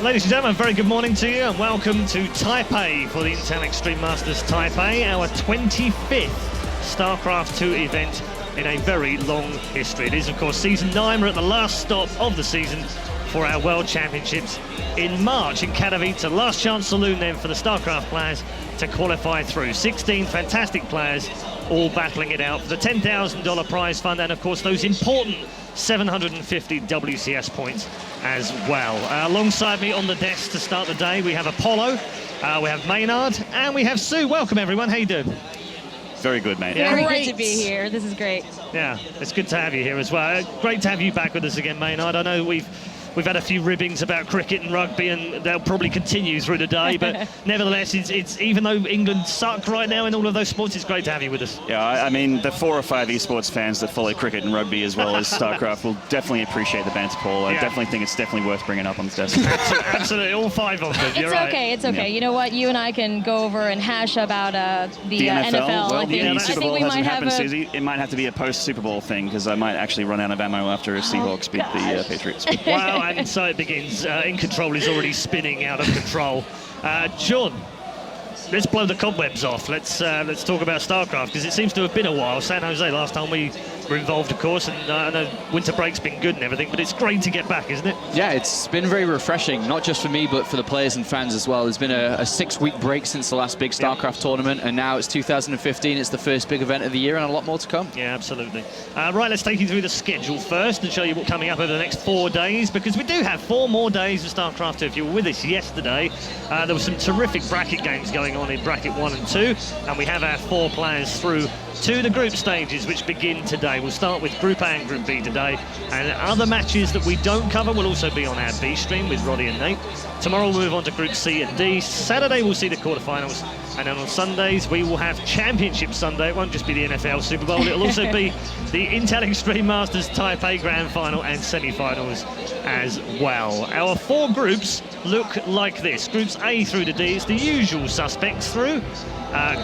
Ladies and gentlemen, very good morning to you and welcome to Taipei for the Intel Extreme Masters Taipei, our 25th StarCraft 2 event in a very long history. It is, of course, Season 9. We're at the last stop of the season for our World Championships in March in Katowice. Last chance saloon then for the StarCraft players to qualify through. 16 fantastic players all battling it out for the $10,000 prize fund and, of course, those important 750 WCS points as well. Alongside me on the desk to start the day, we have Apollo, we have Maynard, and we have Sue. Welcome, everyone. How you doing? Very good, mate. Yeah, very good to be here. This is great. Yeah, it's good to have you here as well. Great to have you back with us again, Maynard. I know we've had a few ribbings about cricket and rugby, and they'll probably continue through the day. But nevertheless, it's even though England suck right now in all of those sports, it's great to have you with us. Yeah, I mean, the 4 or 5 esports fans that follow cricket and rugby as well as StarCraft will definitely appreciate the banter, Paul. I definitely think it's definitely worth bringing up on the desk. Absolutely, all 5 of them. You're right. Okay, it's okay. Yeah. You know what? You and I can go over and hash about the NFL. Well, I think, Super Bowl hasn't happened, Susie. It might have to be a post-Super Bowl thing because I might actually run out of ammo after Seahawks beat the Patriots. Wow, and so it begins. In Control is already spinning out of control. John, let's blow the cobwebs off. Let's talk about StarCraft because it seems to have been a while. San Jose last time we were involved, of course, and I know winter break's been good and everything, but it's great to get back, isn't it? Yeah, it's been very refreshing, not just for me, but for the players and fans as well. There's been a 6-week break since the last big StarCraft tournament, and now it's 2015. It's the first big event of the year, and a lot more to come. Yeah, absolutely. Right, let's take you through the schedule first and show you what's coming up over the next 4 days, because we do have 4 more days of StarCraft 2. If you were with us yesterday, there were some terrific bracket games going on in bracket 1 and 2, and we have our 4 players through to the group stages, which begin today. We'll start with Group A and Group B today, and other matches that we don't cover will also be on our B stream with Roddy and Nate. Tomorrow we'll move on to Group C and D. Saturday we'll see the quarterfinals, and then on Sundays we will have Championship Sunday. It won't just be the NFL Super Bowl, it'll also be the Intel Extreme Masters Taipei Grand Final and semi-finals as well. Our 4 groups look like this. Groups A through to D, it's the usual suspects through.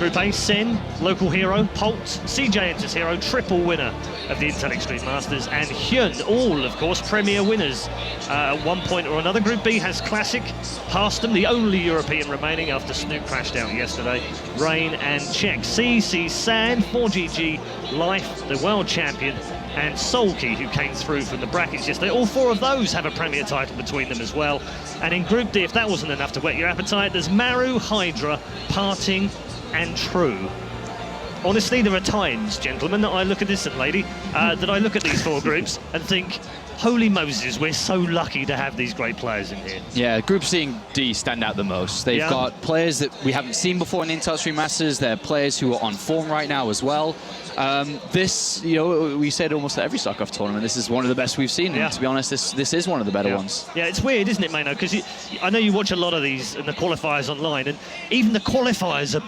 Group A, Sen, local hero, Polt, CJ enters hero, triple winner of the Intel Extreme Masters, and Hyun, all, of course, premier winners at one point or another. Group B has Classic, Harston, the only European remaining after Snoop crashed out yesterday, Rain and Czech. C sees Sand, 4GG, Life, the world champion, and Solkey, who came through from the brackets yesterday. All 4 of those have a premier title between them as well. And in Group D, if that wasn't enough to whet your appetite, there's Maru, Hydra, Parting, and True. Honestly, there are times, gentlemen, that I look at this, and lady, that I look at these 4 groups and think, holy Moses, we're so lucky to have these great players in here. Yeah, Group C and D stand out the most. They've got players that we haven't seen before in the Intel Extreme Masters. They're players who are on form right now as well. This, you know, we said almost at every StarCraft tournament, this is one of the best we've seen. And to be honest, this is one of the better ones. Yeah, it's weird, isn't it, Mayno? Because I know you watch a lot of these and the qualifiers online, and even the qualifiers are,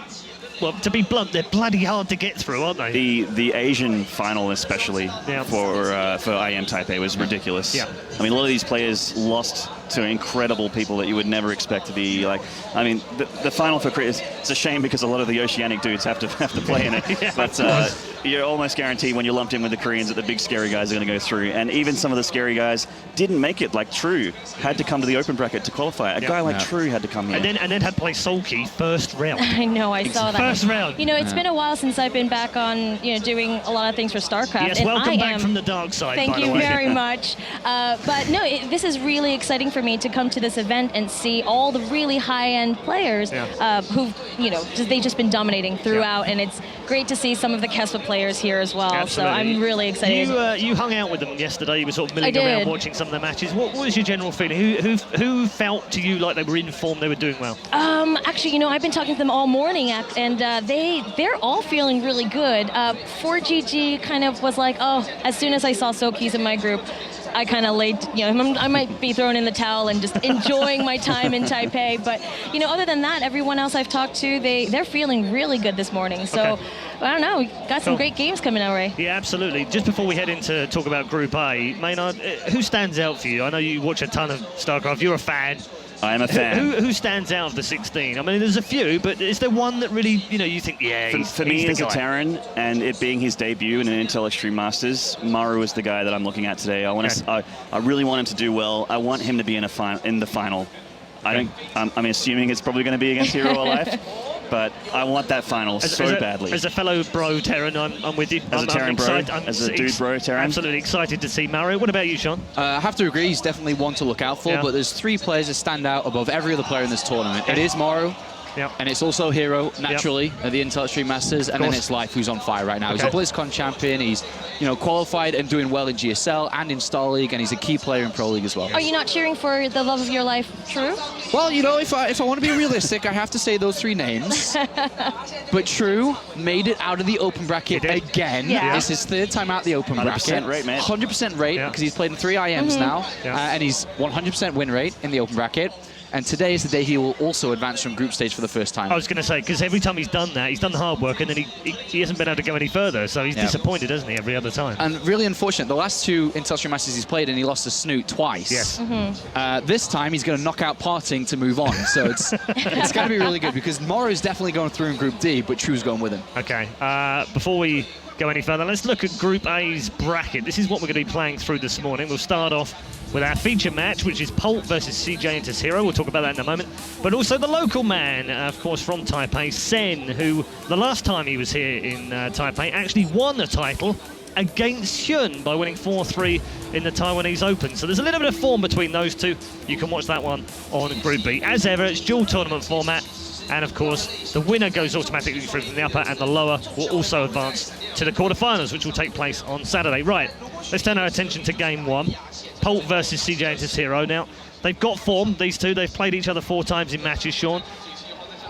well, to be blunt, they're bloody hard to get through, aren't they? The Asian final, especially for IEM Taipei, was ridiculous. Yeah. I mean, a lot of these players lost to incredible people that you would never expect to be like. I mean, the final for cricket, it's a shame because a lot of the Oceanic dudes have to play in it. But you're almost guaranteed when you're lumped in with the Koreans that the big scary guys are going to go through. And even some of the scary guys didn't make it. Like True had to come to the open bracket to qualify. A guy like True had to come here. And then had to play Solkey first round. I know, I saw that. First round. You know, it's been a while since I've been back on, doing a lot of things for StarCraft. Yes, welcome back from the dark side, Thank by the you way. very much. But no, this is really exciting for me to come to this event and see all the really high-end players who've, they've just been dominating throughout, and it's great to see some of the Kespa players here as well. Absolutely. So I'm really excited. You hung out with them yesterday. You were sort of milling around watching some of the matches. What was your general feeling? Who felt to you like they were in form, they were doing well? Actually, I've been talking to them all morning, and they're all feeling really good. 4GG kind of was like, oh, as soon as I saw Soki's in my group, I kind of laid, I might be throwing in the towel and just enjoying my time in Taipei. But, other than that, everyone else I've talked to, they're feeling really good this morning. So, I don't know, got some great games coming our way. Yeah, absolutely. Just before we head into talk about Group A, Maynard, who stands out for you? I know you watch a ton of StarCraft. You're a fan. I am a fan. Who stands out of the 16? I mean, there's a few, but is there one that really, you think, for me, as a Terran, and it being his debut in an Intel Extreme Masters, Maru is the guy that I'm looking at today. I really want him to do well. I want him to be in the final. I'm assuming it's probably going to be against herO or Life. But I want that final so badly. As a fellow bro, Terran, I'm with you. As a Terran bro, as a dude bro, Terran. Absolutely excited to see Mario. What about you, Sean? I have to agree, he's definitely one to look out for, but there's 3 players that stand out above every other player in this tournament. It is Mario, and it's also herO, naturally, at the Intel Extreme Masters, and then it's Life, who's on fire right now. He's a BlizzCon champion, he's qualified and doing well in GSL and in Star League, and he's a key player in Pro League as well. Are you not cheering for the love of your life, True? Well, if I want to be realistic, I have to say those 3 names. But True made it out of the open bracket again. It's his 3rd time out the open bracket. 100% rate, man. 100% rate, because he's played in 3 IEMs now, and he's 100% win rate in the open bracket. And today is the day he will also advance from group stage for the first time. I was going to say, because every time he's done that, he's done the hard work, and then he hasn't been able to go any further, so he's disappointed, hasn't he, every other time? And really unfortunate, the last 2 Intel Extreme Masters he's played, and he lost to Snoot twice. Yes. This time, he's going to knock out Parting to move on, so it's going to be really good, because Morrow's definitely going through in Group D, but True's going with him. Okay, before we go any further, let's look at Group A's bracket. This is what we're going to be playing through this morning. We'll start off with our feature match, which is Polt versus CJ into herO. We'll talk about that in a moment. But also the local man, of course, from Taipei, Sen, who the last time he was here in Taipei actually won a title against herO by winning 4-3 in the Taiwanese Open. So there's a little bit of form between those 2. You can watch that one on Group B. As ever, it's dual tournament format. And of course, the winner goes automatically through from the upper, and the lower will also advance to the quarterfinals, which will take place on Saturday. Right, let's turn our attention to game 1. Polt versus CJ into herO. Now, they've got form, these 2. They've played each other 4 times in matches, Sean.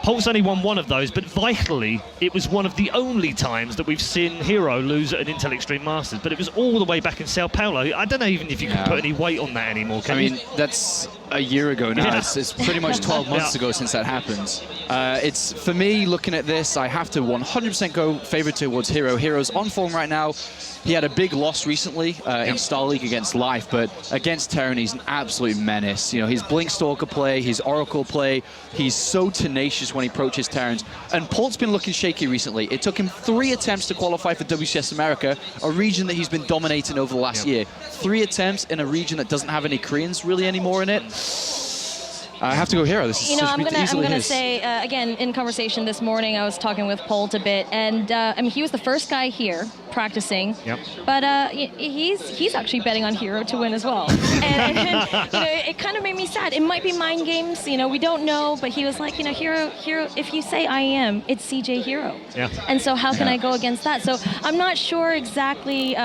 Polt's only won 1 of those, but vitally, it was one of the only times that we've seen herO lose at an Intel Extreme Masters. But it was all the way back in Sao Paulo. I don't know even if you can put any weight on that anymore, can you? I mean, that's a year ago now. It's pretty much 12 months ago since that happened. It's, for me, looking at this, I have to 100% go favourite towards herO. herO's on form right now. He had a big loss recently in Star League against Life, but against Terran, he's an absolute menace. His Blink Stalker play, his Oracle play, he's so tenacious when he approaches Terrans. And Polt's been looking shaky recently. It took him 3 attempts to qualify for WCS America, a region that he's been dominating over the last year. 3 attempts in a region that doesn't have any Koreans really anymore in it. I have to go herO. This is I'm gonna say again, in conversation this morning, I was talking with Polt a bit, and I mean, he was the first guy here practicing. But he's actually betting on herO to win as well. and it kind of made me sad. It might be mind games. We don't know. But he was like, herO. If you say IEM, it's CJ herO. And so how can I go against that? So I'm not sure exactly,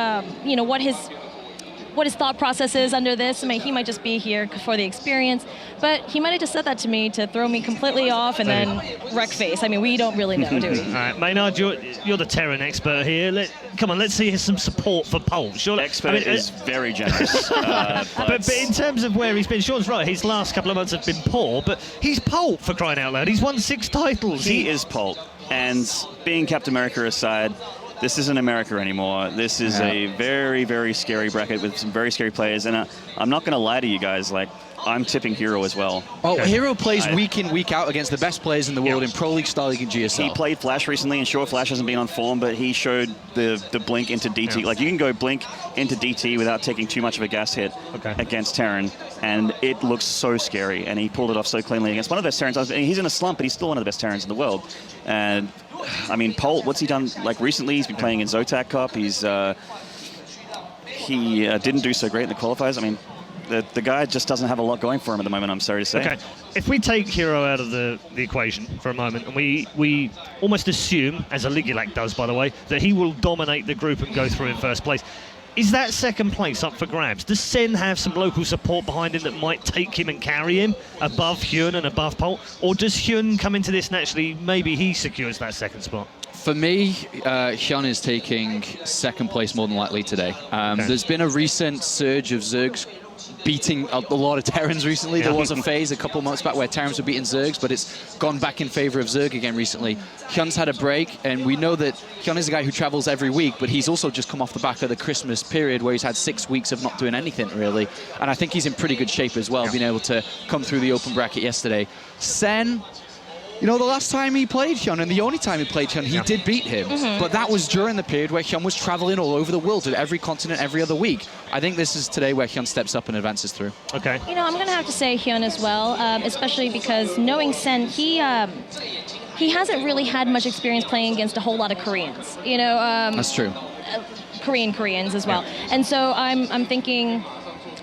what his thought process is under this. I mean, he might just be here for the experience, but he might have just said that to me to throw me completely off and then wreck face. I mean, we don't really know, do we? All right, Maynard, you're the Terran expert here. Come on, let's see some support for Polt. Sure, expert is very generous. but in terms of where he's been, Sean's right. His last couple of months have been poor, but he's Polt, for crying out loud. He's won 6 titles. He is Polt, and being Captain America aside, this isn't America anymore. This is a very, very scary bracket with some very scary players. And I'm not going to lie to you guys, I'm tipping herO as well. Oh, herO plays week in, week out against the best players in the world in Pro League, Star League, and GSL. He played Flash recently, and sure, Flash hasn't been on form, but he showed the blink into DT. You can go blink into DT without taking too much of a gas hit against Terran, and it looks so scary. And he pulled it off so cleanly against one of the best Terrans. He's in a slump, but he's still one of the best Terrans in the world. And I mean, Polt, what's he done? Recently, he's been playing in Zotac Cup. He didn't do so great in the qualifiers. I mean, the guy just doesn't have a lot going for him at the moment, I'm sorry to say. Okay, if we take herO out of the equation for a moment, and we almost assume, as a Ligulac does, by the way, that he will dominate the group and go through in first place. Is that second place up for grabs? Does Sen have some local support behind him that might take him and carry him above herO and above Polt? Or does herO come into this naturally, maybe he secures that second spot? For me, herO is taking second place more than likely today. There's been a recent surge of Zergs beating a lot of Terrans recently. There was a phase a couple months back where Terrans were beating Zergs, but it's gone back in favor of Zerg again recently. herO's had a break, and we know that herO is a guy who travels every week, but he's also just come off the back of the Christmas period where he's had 6 weeks of not doing anything really. And I think he's in pretty good shape as well, being able to come through the open bracket yesterday. Sen, You know, the last time he played Hyun, and the only time he played Hyun, he did beat him. But that was during the period where Hyun was traveling all over the world to every continent every other week. I think this is today where Hyun steps up and advances through. Okay. You know, I'm going to have to say Hyun as well, especially because knowing Sen, he hasn't really had much experience playing against a whole lot of Koreans. You know, that's true. Koreans as well. And so I'm thinking,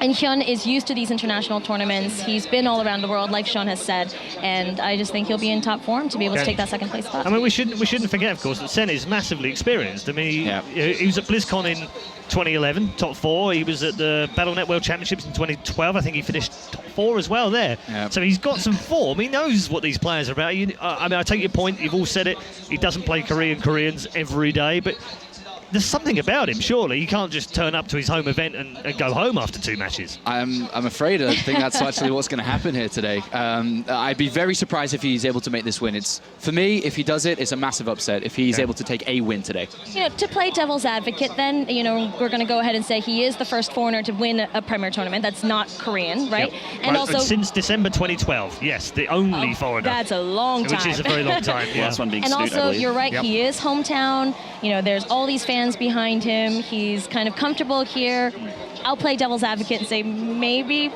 and Hyun is used to these international tournaments. He's been all around the world, like Sean has said, and I just think he'll be in top form to be able to take that second place spot. I mean, we shouldn't forget, of course, that Sen is massively experienced. I mean, he was at BlizzCon in 2011, top 4. He was at the Battle.net World Championships in 2012. I think he finished top 4 as well there. So he's got some form. He knows what these players are about. I mean, I take your point. You've all said it. He doesn't play Koreans every day, but there's something about him, surely. He can't just turn up to his home event and go home after 2 matches. I'm afraid I think that's actually what's going to happen here today. I'd be very surprised if he's able to make this win. For me, if he does it, it's a massive upset if he's able to take a win today. You know, to play devil's advocate, then, you know, we're going to go ahead and say he is the first foreigner to win a Premier tournament. That's not Korean, right? And also since December 2012, yes, the only foreigner. That's a long time. Which is a very long time. Last one being and Snoot, also, you're right, he is hometown. You know, there's all these fans behind him. He's kind of comfortable here. I'll play devil's advocate and say maybe,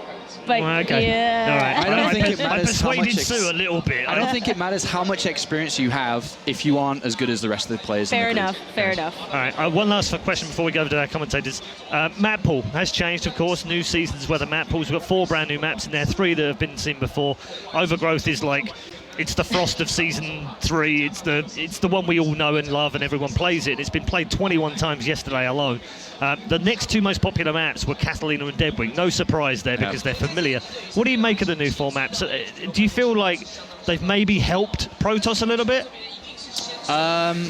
but yeah. All right. I don't think it matters how much Sue a little bit. I don't think it matters how much experience you have if you aren't as good as the rest of the players. Fair in the group. enough. Fair enough. All right. One last question before we go over to our commentators. Map pool has changed, of course. New seasons where the map pools. We've got 4 brand new maps in there, 3 that have been seen before. Overgrowth is like, it's the Frost of Season 3. It's the one we all know and love, and everyone plays it. It's been played 21 times yesterday alone. The next 2 most popular maps were Catalina and Deadwing. No surprise there because they're familiar. What do you make of the new 4 maps? Do you feel like they've maybe helped Protoss a little bit?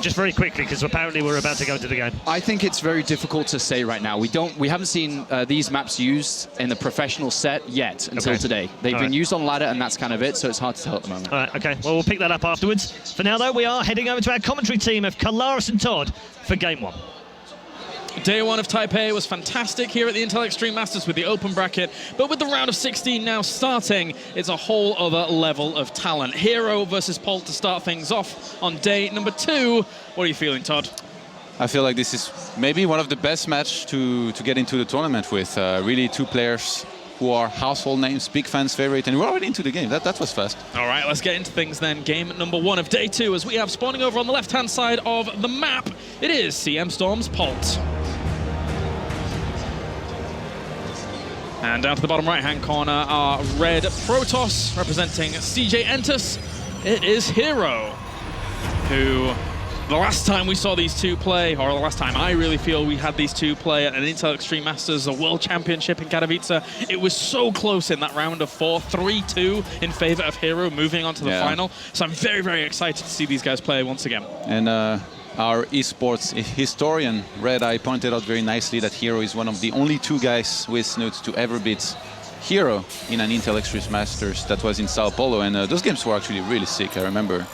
Just very quickly, because apparently we're about to go into the game. I think it's very difficult to say right now. We haven't seen these maps used in the professional set yet until today. They've been used on ladder, and that's kind of it, so it's hard to tell at the moment. All right, okay. Well, we'll pick that up afterwards. For now, though, we are heading over to our commentary team of Kalaris and Todd for Game 1. Day 1 of Taipei was fantastic here at the Intel Extreme Masters with the open bracket, but with the round of 16 now starting, it's a whole other level of talent. herO versus Polt to start things off on day number 2. What are you feeling, Todd? I feel like this is maybe one of the best matches to get into the tournament with. Really 2 players who are household names, big fans' favorite, and we're already into the game. That was fast. All right, let's get into things then. Game number 1 of day 2, as we have spawning over on the left-hand side of the map, it is CM Storm's Polt. And down to the bottom right-hand corner are red Protoss, representing CJ Entus. It is herO, who the last time we saw these 2 play, or the last time I really feel we had these 2 play at an Intel Extreme Masters, a World Championship in Katowice, it was so close in that round of 4, 3-2 in favor of herO, moving on to the final. So I'm very, very excited to see these guys play once again. And our esports historian, Red Eye, pointed out very nicely that herO is one of the only 2 guys with Snoot to ever beat herO in an Intel Extreme Masters that was in Sao Paulo. And those games were actually really sick, I remember.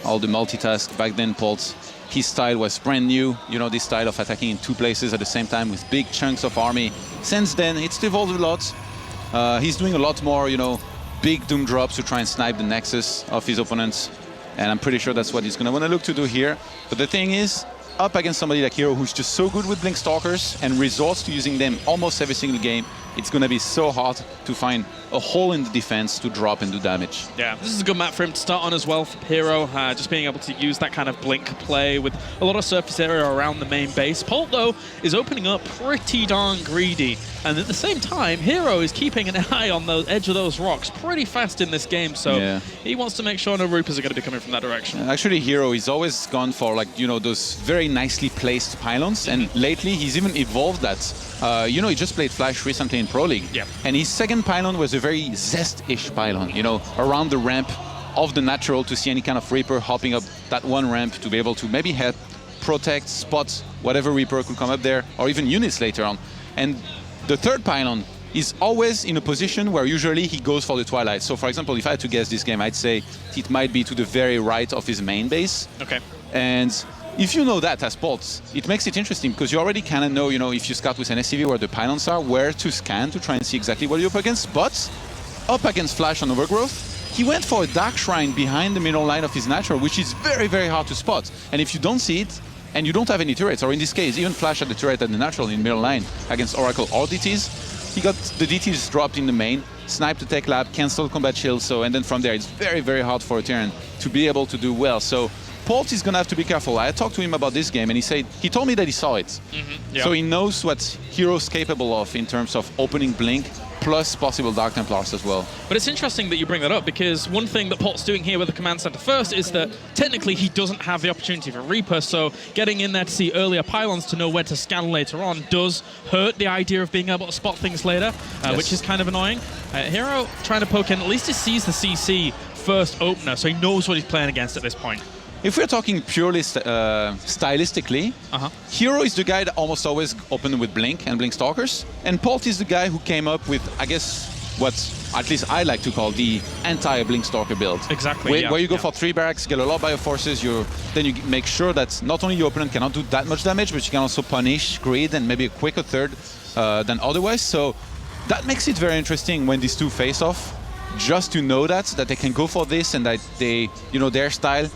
All the multitask back then, Polt, his style was brand new. You know, this style of attacking in 2 places at the same time with big chunks of army. Since then, it's evolved a lot. He's doing a lot more, you know, big doom drops to try and snipe the nexus of his opponents. And I'm pretty sure that's what he's going to want to look to do here. But the thing is, up against somebody like herO who's just so good with Blink Stalkers and resorts to using them almost every single game, it's going to be so hard to find a hole in the defense to drop and do damage. Yeah, this is a good map for him to start on as well for herO, just being able to use that kind of blink play with a lot of surface area around the main base. Polt, though, is opening up pretty darn greedy. And at the same time, herO is keeping an eye on the edge of those rocks pretty fast in this game, so he wants to make sure no Reapers are going to be coming from that direction. Actually, herO is always gone for, like, you know, those very nicely placed pylons, and lately he's even evolved that. You know, he just played Flash recently in Pro League, and his second pylon was a very Zest-ish pylon, you know, around the ramp of the natural to see any kind of Reaper hopping up that one ramp to be able to maybe help protect, spot whatever Reaper could come up there, or even units later on. And the third pylon is always in a position where usually he goes for the Twilight. So, for example, if I had to guess this game, I'd say it might be to the very right of his main base. Okay. And if you know that as Polt, it makes it interesting because you already kind of know, you know, if you scout with an SCV where the pylons are, where to scan to try and see exactly what you're up against. But up against Flash and Overgrowth, he went for a Dark Shrine behind the middle line of his natural, which is very, very hard to spot. And if you don't see it, and you don't have any turrets, or in this case, even flash at the turret at the natural in middle line against Oracle or DTs, he got the DTs dropped in the main, sniped the tech lab, cancelled combat shield, so, and then from there, it's very, very hard for a Terran to be able to do well. So Polt is gonna have to be careful. I talked to him about this game, and he told me that he saw it. So he knows what herO's capable of in terms of opening Blink, plus possible Dark Templars as well. But it's interesting that you bring that up, because one thing that Polt's doing here with the command center first is that technically he doesn't have the opportunity for Reaper, so getting in there to see earlier pylons to know where to scan later on does hurt the idea of being able to spot things later, which is kind of annoying. herO trying to poke in, at least he sees the CC first opener, so he knows what he's playing against at this point. If we're talking purely stylistically, herO is the guy that almost always opened with Blink and Blink Stalkers, and Polt is the guy who came up with, I guess, what at least I like to call the anti-Blink Stalker build. Exactly, where you go for 3 barracks, get a lot of bioforces, then you make sure that not only your opponent cannot do that much damage, but you can also punish grid and maybe a quicker third than otherwise. So that makes it very interesting when these two face off, just to know that they can go for this and that they, their style.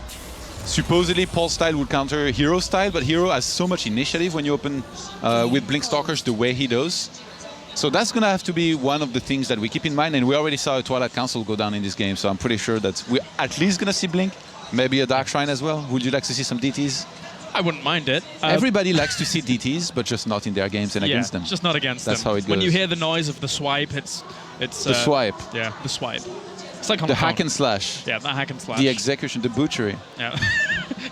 Supposedly, Polt's style would counter herO's style, but herO has so much initiative when you open with Blink Stalkers the way he does. So that's going to have to be one of the things that we keep in mind, and we already saw a Twilight Council go down in this game, so I'm pretty sure that we're at least going to see Blink, maybe a Dark Shrine as well. Would you like to see some DTs? I wouldn't mind it. Everybody likes to see DTs, but just not in their games and against them. Just not against them. That's how it goes. When you hear the noise of the swipe, it's the swipe. Yeah, the swipe. It's like the hack and slash. Yeah, the hack and slash. The execution, the butchery. Yeah.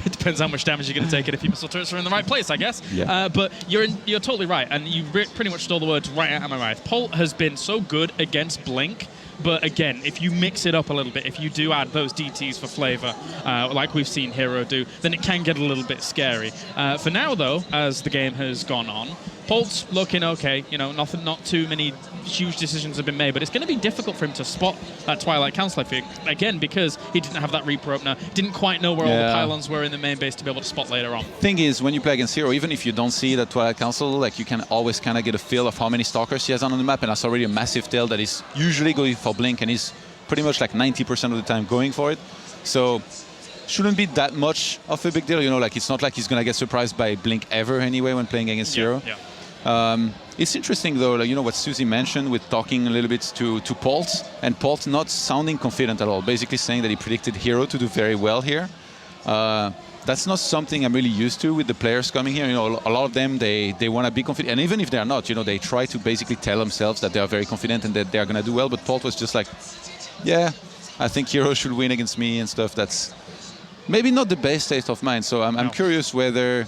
It depends how much damage you're going to take it if your missile turrets are in the right place, I guess. Yeah. But you're totally right, and you pretty much stole the words right out of my mouth. Polt has been so good against Blink, but again, if you mix it up a little bit, if you do add those DTs for flavor, like we've seen herO do, then it can get a little bit scary. For now, though, as the game has gone on, Polt's looking okay. Not too many huge decisions have been made, but it's going to be difficult for him to spot that Twilight Council, I think, again, because he didn't have that Reaper opener, didn't quite know where all the pylons were in the main base to be able to spot later on. Thing is, when you play against herO, even if you don't see that Twilight Council, like, you can always kind of get a feel of how many Stalkers he has on the map, and that's already a massive tail that is usually going for Blink, and he's pretty much like 90% of the time going for it. So shouldn't be that much of a big deal. Like, it's not like he's going to get surprised by Blink ever anyway when playing against herO. It's interesting though, what Susie mentioned with talking a little bit to Polt, and Polt not sounding confident at all, basically saying that he predicted herO to do very well here. That's not something I'm really used to with the players coming here. A lot of them, they want to be confident, and even if they're not, they try to basically tell themselves that they are very confident and that they're going to do well, but Polt was just like, yeah, I think herO should win against me and stuff. That's maybe not the best state of mind, so I'm curious whether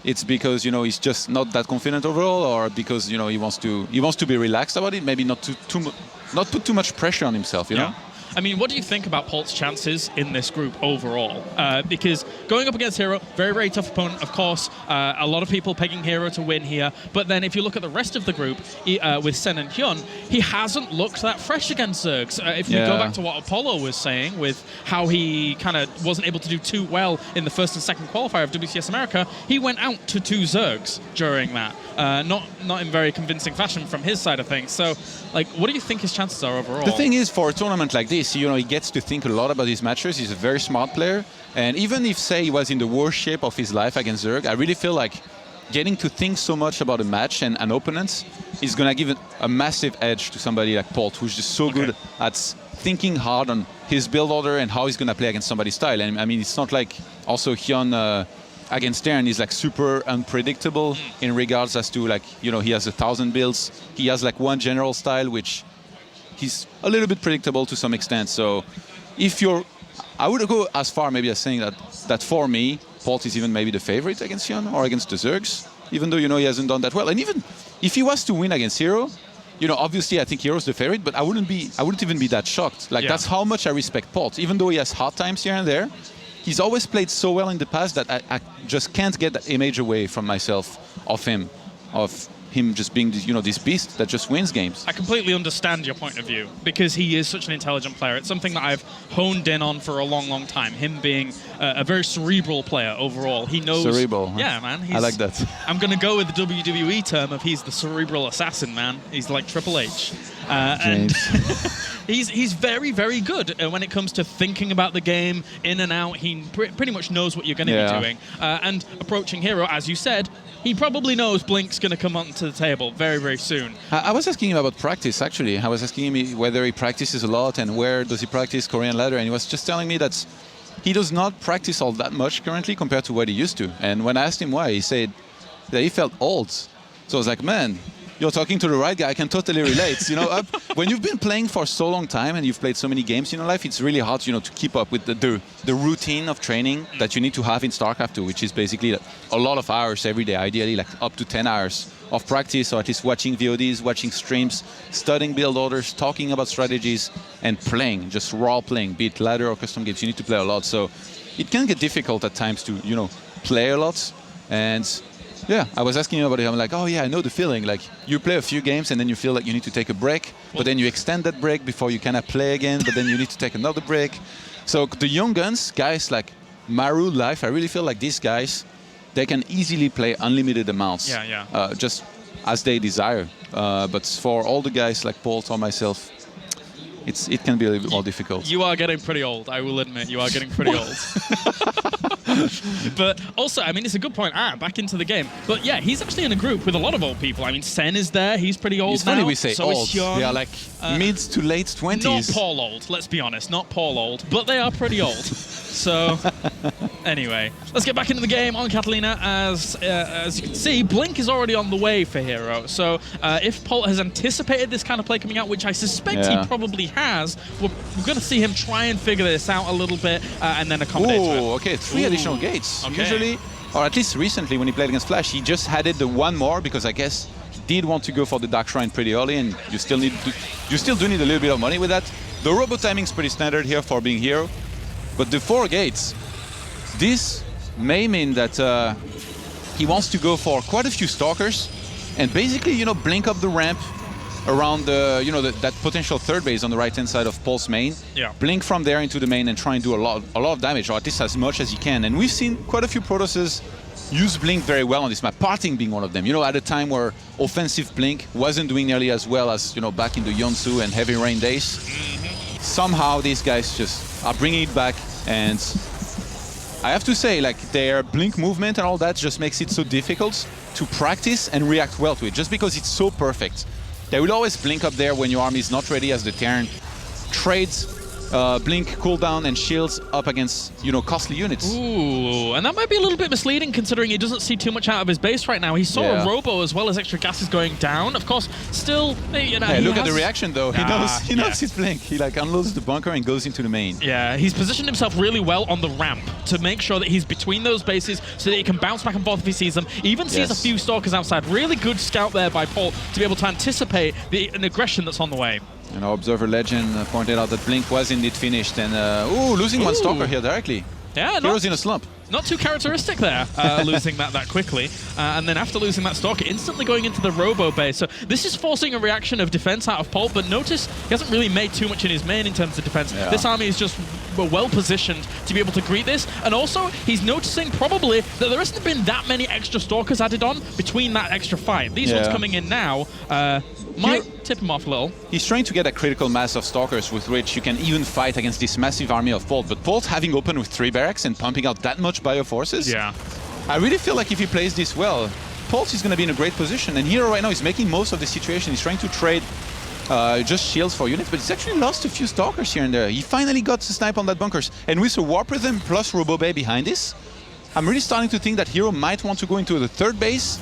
it's because he's just not that confident overall, or because he wants to be relaxed about it. Maybe not put too much pressure on himself. You know. I mean, what do you think about Polt's chances in this group overall? Because going up against herO, very, very tough opponent, of course. A lot of people pegging herO to win here. But then if you look at the rest of the group, with Sen and Hyun, he hasn't looked that fresh against Zergs. If you go back to what Apollo was saying with how he kind of wasn't able to do too well in the first and second qualifier of WCS America, he went out to 2 Zergs during that. Not in very convincing fashion from his side of things. So, like, what do you think his chances are overall? The thing is, for a tournament like this, he gets to think a lot about his matches. He's a very smart player. And even if, say, he was in the worst shape of his life against Zerg, I really feel like getting to think so much about a match and an opponent is going to give a massive edge to somebody like Polt, who's just so good at thinking hard on his build order and how he's going to play against somebody's style. And I mean, it's not like also Hyun against Terran is like super unpredictable in regards as to, like, he has 1,000 builds. He has like one general style, which he's a little bit predictable to some extent. So I would go as far maybe as saying that for me, Polt is even maybe the favorite against Hyun or against the Zergs, even though, he hasn't done that well. And even if he was to win against herO, obviously I think herO's the favorite, but I wouldn't even be that shocked. Like, that's how much I respect Polt. Even though he has hard times here and there, he's always played so well in the past that I just can't get that image away from myself of him just being this beast that just wins games. I completely understand your point of view, because he is such an intelligent player. It's something that I've honed in on for a long, long time. Him being a very cerebral player overall. He knows... Cerebral. Huh? Yeah, man. I like that. I'm going to go with the WWE term of he's the cerebral assassin, man. He's like Triple H. he's very, very good when it comes to thinking about the game, in and out. He pretty much knows what you're going to be doing. And approaching herO, as you said, he probably knows Blink's going to come onto the table very, very soon. I was asking him about practice, actually. I was asking him whether he practices a lot and where does he practice Korean ladder, and he was just telling me that he does not practice all that much currently compared to what he used to. And when I asked him why, he said that he felt old. So I was like, man, you're talking to the right guy. I can totally relate. You know, when you've been playing for so long time and you've played so many games in your life, it's really hard, you know, to keep up with the routine of training that you need to have in StarCraft 2, which is basically a lot of hours every day, ideally like up to 10 hours of practice, or at least watching VODs, watching streams, studying build orders, talking about strategies, and playing, just raw playing, be it ladder or custom games. You need to play a lot. So it can get difficult at times to, you know, play a lot. And yeah, I was asking him about it. I'm like, oh yeah, I know the feeling. Like, you play a few games and then you feel like you need to take a break, but then you extend that break before you kind of play again, but then you need to take another break. So the young guns, guys like Maru, Life, I really feel like these guys, they can easily play unlimited amounts, just as they desire. But for all the guys like Polt or myself, it can be a little bit more difficult. You are getting pretty old, I will admit. You are getting pretty old. But also, I mean, it's a good point. Back into the game. But yeah, he's actually in a group with a lot of old people. I mean, Sen is there. He's pretty old now. It's funny we say so old. They are like mid to late 20s. Not Paul old, let's be honest. Not Paul old. But they are pretty old. So, anyway, let's get back into the game on Catalina. As you can see, Blink is already on the way for herO. So, if Polt has anticipated this kind of play coming out, which I suspect he probably has, we're going to see him try and figure this out a little bit and then accommodate to it. Okay, 3 additional gates. Okay. Usually, or at least recently when he played against Flash, he just added the one more because I guess he did want to go for the Dark Shrine pretty early, and you still do need a little bit of money with that. The robo timing is pretty standard here for being herO. But the 4 gates, this may mean that he wants to go for quite a few Stalkers and basically, you know, blink up the ramp around the, you know, that potential third base on the right-hand side of Polt's main. Yeah. Blink from there into the main and try and do a lot of damage, or at least as much as he can. And we've seen quite a few Protosses use Blink very well on this map, Parting being one of them. You know, at a time where offensive Blink wasn't doing nearly as well as, you know, back in the Yonsu and Heavy Rain days. Somehow these guys just are bringing it back, and I have to say, like, their Blink movement and all that just makes it so difficult to practice and react well to it, just because it's so perfect. They will always blink up there when your army is not ready, as the Terran trades blink, cooldown, and shields up against, you know, costly units. Ooh, and that might be a little bit misleading considering he doesn't see too much out of his base right now. He saw a robo as well as extra gases going down. Of course, still, you know, hey, look at the reaction though. He knows his blink. He like unloads the bunker and goes into the main. Yeah, he's positioned himself really well on the ramp to make sure that he's between those bases so that he can bounce back and forth if he sees them. Even sees a few Stalkers outside. Really good scout there by Polt to be able to anticipate an aggression that's on the way. And our Observer Legend pointed out that Blink was indeed finished, and losing one Stalker here directly. Yeah, hero's in a slump. Not too characteristic there, losing that quickly. And then after losing that Stalker, instantly going into the Robo base. So this is forcing a reaction of defense out of Polt, but notice he hasn't really made too much in his main in terms of defense. Yeah. This army is just well positioned to be able to greet this. And also, he's noticing probably that there hasn't been that many extra Stalkers added on between that extra fight. These ones coming in now might tip him off a little. He's trying to get a critical mass of Stalkers with which you can even fight against this massive army of Polt. But Polt, having opened with 3 barracks and pumping out that much bioforces, I really feel like if he plays this well, Polt is going to be in a great position. And herO right now is making most of the situation. He's trying to trade just shields for units, but he's actually lost a few Stalkers here and there. He finally got to snipe on that bunkers. And with a Warp Rhythm plus Robo Bay behind this, I'm really starting to think that herO might want to go into the third base.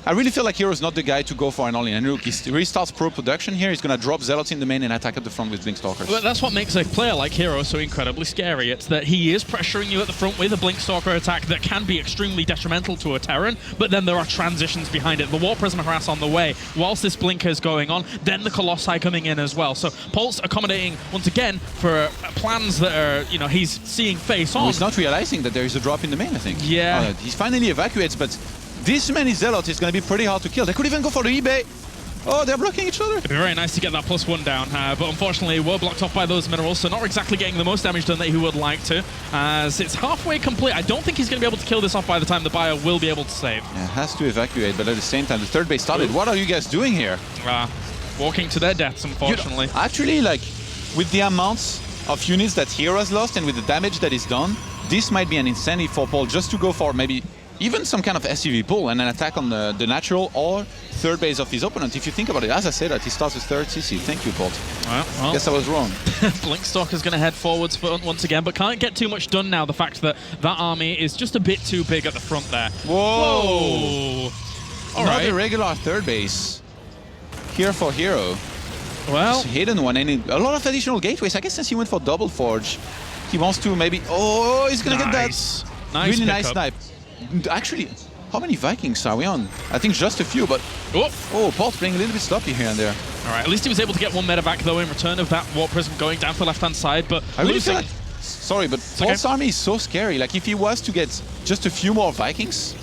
I really feel like herO's not the guy to go for an all-in. And look, he restarts pro production here. He's going to drop Zealots in the main and attack at the front with Blink Stalkers. Well, that's what makes a player like herO so incredibly scary. It's that he is pressuring you at the front with a Blink Stalker attack that can be extremely detrimental to a Terran, but then there are transitions behind it. The War Prism Harass on the way whilst this Blinker is going on, then the Colossi coming in as well. So Polt's accommodating, once again, for plans that are, you know, he's seeing face on. He's not realizing that there is a drop in the main, I think. Yeah. He finally evacuates, but this many Zealots is going to be pretty hard to kill. They could even go for the eBay. Oh, they're blocking each other. It'd be very nice to get that +1 down, but unfortunately we're blocked off by those minerals, so not exactly getting the most damage done that he would like to, as it's halfway complete. I don't think he's going to be able to kill this off by the time the bio will be able to save. Yeah, has to evacuate, but at the same time, the third base started. What are you guys doing here? Walking to their deaths, unfortunately. You know, actually, like, with the amounts of units that herO has lost and with the damage that is done, this might be an incentive for Polt just to go for maybe even some kind of SUV pull and an attack on the natural or third base of his opponent. If you think about it, as I said, that he starts with third CC. Thank you, Polt. Well, guess I was wrong. Blinkstalker's going to head forwards once again, but can't get too much done now. The fact that that army is just a bit too big at the front there. Whoa! All Not right. a regular third base here for herO. Well, It's a hidden one, and a lot of additional gateways. I guess since he went for double forge, he wants to maybe. Oh, he's gonna get that. Nice Really nice pickup. snipe. Actually, how many Vikings are we on? I think just a few, but Polt playing a little bit sloppy here and there. All right, at least he was able to get one medevac though in return of that Warp Prism going down to the left-hand side, but I really feel losing. like, sorry, but Polt's army is so scary. Like if he was to get just a few more Vikings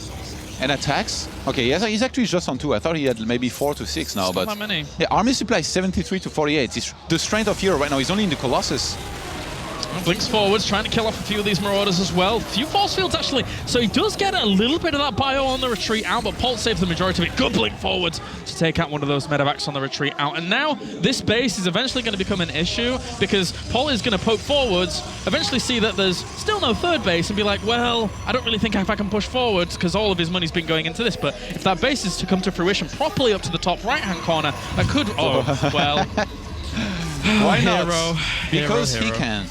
and attacks. Okay, yes, he's actually just on 2. I thought he had maybe 4 to 6 now, Not but that many. yeah, army supply is 73 to 48. It's the strength of herO right now. He's only in the Colossus. Blinks forwards, trying to kill off a few of these Marauders as well. Few force fields, actually. So he does get a little bit of that bio on the retreat out, but Polt saves the majority of it. Good blink forwards to take out one of those medevacs on the retreat out. And now this base is eventually going to become an issue because Polt is going to poke forwards, eventually see that there's still no third base and be like, well, I don't really think if I can push forwards because all of his money's been going into this. But if that base is to come to fruition properly up to the top right-hand corner, I could... Oh, well... Why not? herO. Because herO. he can.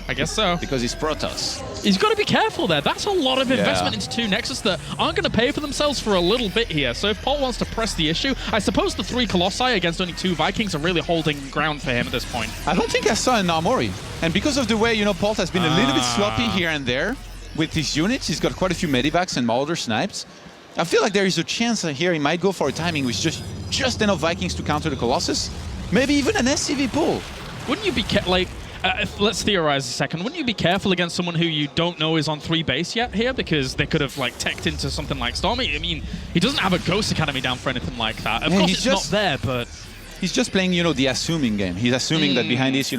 I guess so. Because he's Protoss. He's got to be careful there. That's a lot of investment Yeah. into 2 Nexus that aren't going to pay for themselves for a little bit here. So if Polt wants to press the issue, I suppose the 3 Colossi against only 2 Vikings are really holding ground for him at this point. I don't think I saw an Armory. And because of the way, Polt has been a little bit sloppy here and there with his units, he's got quite a few Medivacs and Marauder snipes. I feel like there is a chance here he might go for a timing with just enough Vikings to counter the Colossus. Maybe even an SCV pull. Wouldn't you be let's theorize a second. Wouldn't you be careful against someone who you don't know is on 3 base yet here because they could have teched into something like Stormy? I mean, he doesn't have a Ghost Academy down for anything like that. Of course, it's not there, but he's just playing, the assuming game. He's assuming that behind this,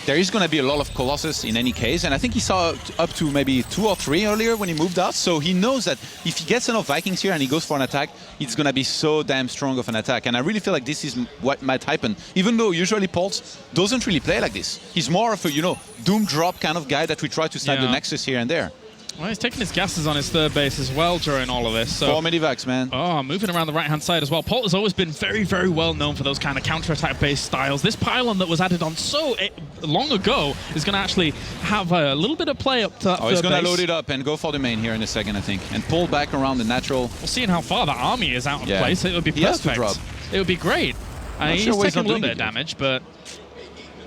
there is going to be a lot of Colossus in any case, and I think he saw up to maybe 2 or 3 earlier when he moved out, so he knows that if he gets enough Vikings here and he goes for an attack, it's going to be so damn strong of an attack, and I really feel like this is what might happen, even though usually Polt doesn't really play like this. He's more of a, doom drop kind of guy that we try to snipe the Nexus here and there. Well, he's taking his gases on his third base as well during all of this. So 4 Medivacs, man. Oh, moving around the right-hand side as well. Polt has always been very, very well known for those kind of counter-attack-based styles. This pylon that was added on so long ago is going to actually have a little bit of play up to that he's going to load it up and go for the main here in a second, I think, and pull back around the natural. Well, seeing how far the army is out of place, it would be perfect. He has to drop. It would be great. He's taking a little bit of damage, but...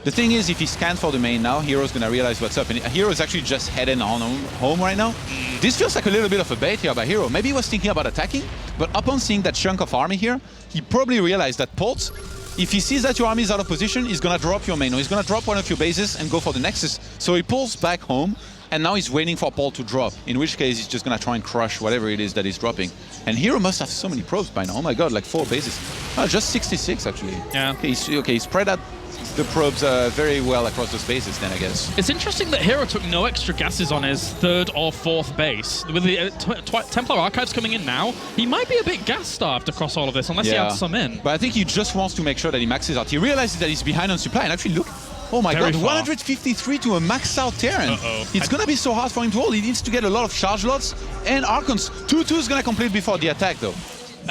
The thing is, if he scans for the main now, herO's going to realize what's up. And herO is actually just heading on home right now. This feels like a little bit of a bait here by herO. Maybe he was thinking about attacking, but upon seeing that chunk of army here, he probably realized that Polt, if he sees that your army is out of position, he's going to drop your main, or he's going to drop one of your bases and go for the Nexus. So he pulls back home, and now he's waiting for Polt to drop, in which case he's just going to try and crush whatever it is that he's dropping. And herO must have so many probes by now. Oh my god, like 4 bases. Oh, just 66 actually. Yeah. Okay, he spread out the probes very well across those bases then, I guess. It's interesting that herO took no extra gases on his 3rd or 4th base. With the Templar Archives coming in now, he might be a bit gas-starved across all of this, unless he adds some in. But I think he just wants to make sure that he maxes out. He realizes that he's behind on supply, and actually look, oh my god, 153 to a maxed out Terran. It's going to be so hard for him to hold. He needs to get a lot of charge lots, and Archons. 2-2 is going to complete before the attack though.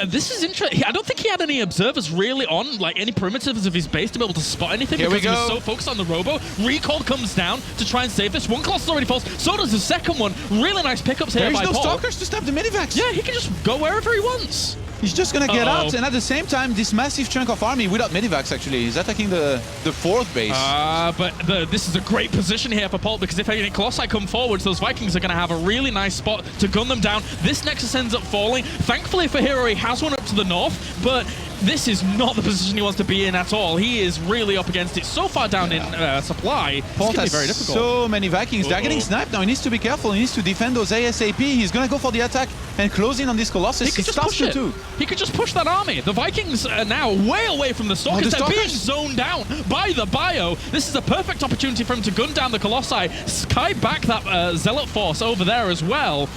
This is interesting. I don't think he had any observers really on, any perimeters of his base to be able to spot anything because he was so focused on the Robo. Recall comes down to try and save this. One Colossus already falls. So does the second one. Really nice pickups here by Polt. There's no Stalkers to stop the Medivacs. Yeah, he can just go wherever he wants. He's just going to get out, and at the same time, this massive chunk of army without Medivacs, actually, is attacking the 4th base. But this is a great position here for Polt, because if any Colossi come forwards, those Vikings are going to have a really nice spot to gun them down. This Nexus ends up falling. Thankfully for herO, he has one up to the north, but this is not the position he wants to be in at all. He is really up against it. So far down in supply, Polt it's going to be very difficult. So many Vikings. They're getting sniped now. He needs to be careful. He needs to defend those ASAP. He's going to go for the attack and close in on this Colossus. He could just push it. He could just push that army. The Vikings are now way away from the Stalkers. They're being zoned down by the bio. This is a perfect opportunity for him to gun down the Colossi, sky back that Zealot force over there as well.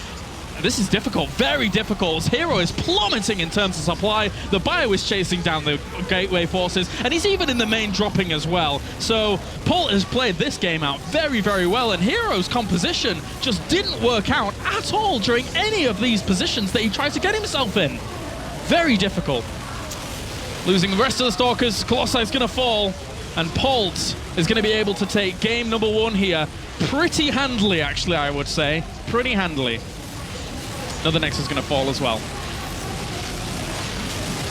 This is difficult, very difficult. herO is plummeting in terms of supply. The bio is chasing down the gateway forces, and he's even in the main dropping as well. So Polt has played this game out very, very well, and herO's composition just didn't work out at all during any of these positions that he tried to get himself in. Very difficult. Losing the rest of the Stalkers, Colossi is going to fall, and Polt is going to be able to take game number 1 here pretty handily, actually, I would say. Pretty handily. Another Nexus is going to fall as well.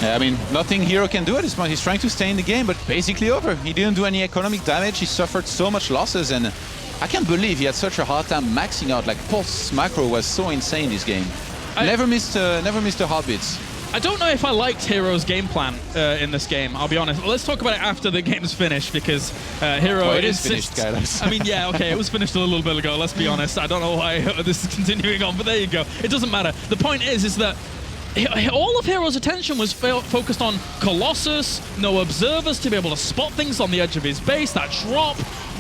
Yeah, I mean, nothing herO can do at this point. He's trying to stay in the game, but basically over. He didn't do any economic damage. He suffered so much losses, and I can't believe he had such a hard time maxing out. Like, Polt's macro was so insane this game. Never missed the heartbeats. I don't know if I liked herO's game plan in this game, I'll be honest. Well, let's talk about it after the game's finished, because herO is finished, Kairos. I mean, yeah, okay, it was finished a little bit ago, let's be honest. I don't know why this is continuing on, but there you go. It doesn't matter. The point is that all of herO's attention was focused on Colossus, no observers to be able to spot things on the edge of his base. That drop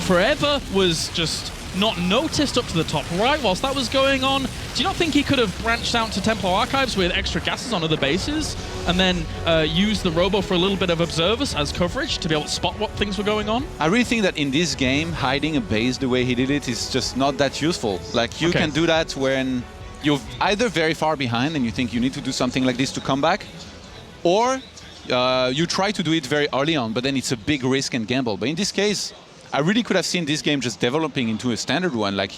forever was just not noticed up to the top right whilst that was going on. Do you not think he could have branched out to Templar Archives with extra gases on other bases and then used the Robo for a little bit of observers as coverage to be able to spot what things were going on? I really think that in this game, hiding a base the way he did it is just not that useful. Like, you can do that when you're either very far behind and you think you need to do something like this to come back, or you try to do it very early on, but then it's a big risk and gamble. But in this case, I really could have seen this game just developing into a standard one. Like,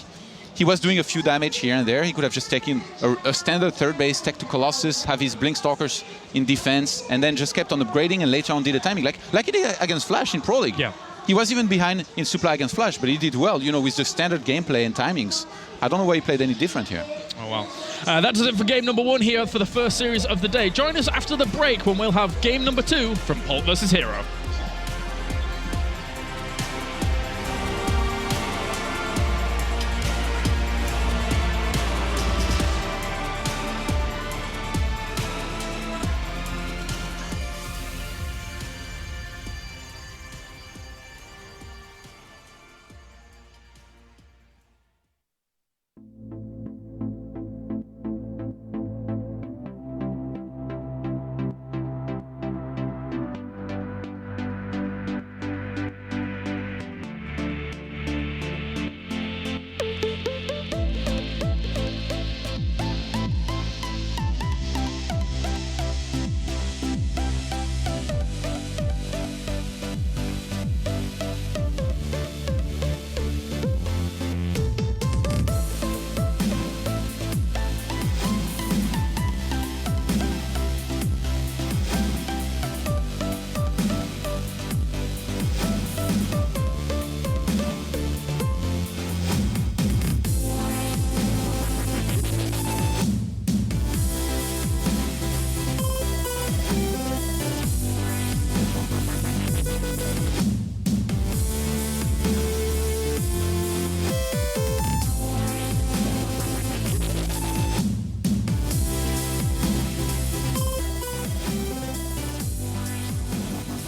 he was doing a few damage here and there. He could have just taken a standard third base, tech to Colossus, have his Blink Stalkers in defense, and then just kept on upgrading and later on did the timing. Like he did against Flash in Pro League. Yeah. He was even behind in supply against Flash, but he did well, you know, with the standard gameplay and timings. I don't know why he played any different here. Oh, well. That does it for game number 1 here for the first series of the day. Join us after the break when we'll have game number 2 from Polt versus herO.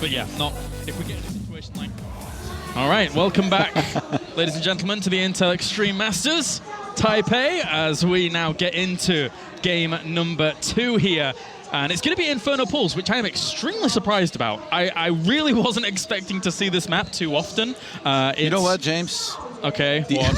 But yeah, not if we get in a situation like... All right, welcome back, ladies and gentlemen, to the Intel Extreme Masters Taipei, as we now get into game number 2 here. And it's going to be Inferno Pools, which I am extremely surprised about. I really wasn't expecting to see this map too often. You know what, James? Okay, what?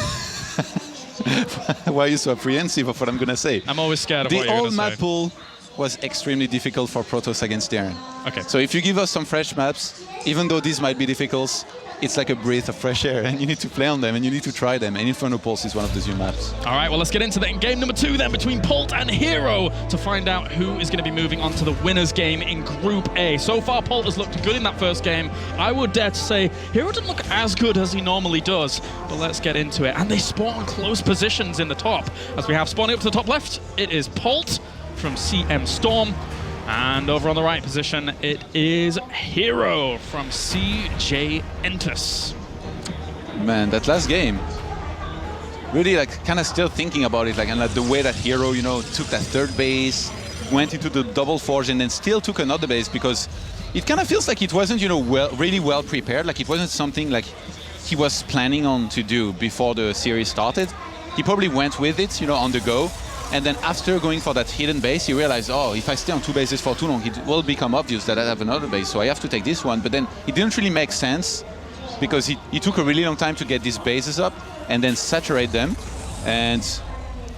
Why are you so apprehensive of what I'm going to say? I'm always scared of what you're going to say. The old map pool was extremely difficult for Protoss against Darren. Okay. So if you give us some fresh maps, even though these might be difficult, it's like a breath of fresh air, and you need to play on them, and you need to try them, and Inferno Pulse is one of those new maps. All right, well, let's get into that in game number 2 then, between Polt and herO, to find out who is going to be moving on to the winner's game in Group A. So far, Polt has looked good in that first game. I would dare to say herO didn't look as good as he normally does, but let's get into it. And they spawn close positions in the top. As we have spawning up to the top left, it is Polt from CM Storm. And over on the right position, it is herO from CJ Entus. Man, that last game, really like kind of still thinking about it, like, and like the way that herO, you know, took that third base, went into the double forge, and then still took another base, because it kind of feels like it wasn't, you know, really well prepared. Like it wasn't something like he was planning on to do before the series started. He probably went with it, you know, on the go. And then after going for that hidden base, he realized, oh, if I stay on 2 bases for too long, it will become obvious that I have another base, so I have to take this one. But then it didn't really make sense because he took a really long time to get these bases up and then saturate them. And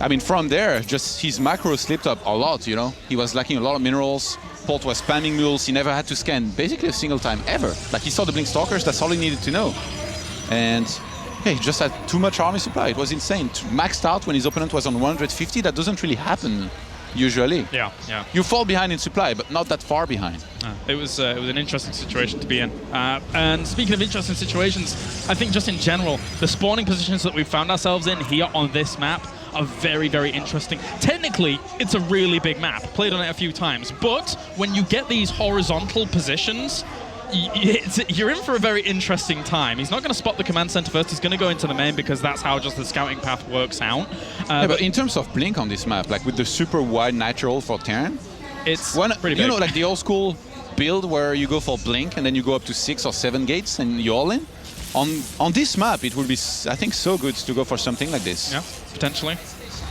I mean, from there, just his macro slipped up a lot, you know. He was lacking a lot of minerals. Polt was spamming mules. He never had to scan basically a single time ever. Like, he saw the Blink Stalkers, that's all he needed to know. And yeah, he just had too much army supply. It was insane. Maxed out when his opponent was on 150, that doesn't really happen usually. Yeah. You fall behind in supply, but not that far behind. It was an interesting situation to be in. And speaking of interesting situations, I think just in general, the spawning positions that we found ourselves in here on this map are very, very interesting. Technically, it's a really big map. Played on it a few times. But when you get these horizontal positions, you're in for a very interesting time. He's not going to spot the command center first. He's going to go into the main because that's how just the scouting path works out. But in terms of blink on this map, like with the super wide natural for Terran, it's pretty big. You know, like the old school build where you go for blink and then you go up to 6 or 7 gates and you all in. On this map, it would be, I think, so good to go for something like this. Yeah, potentially.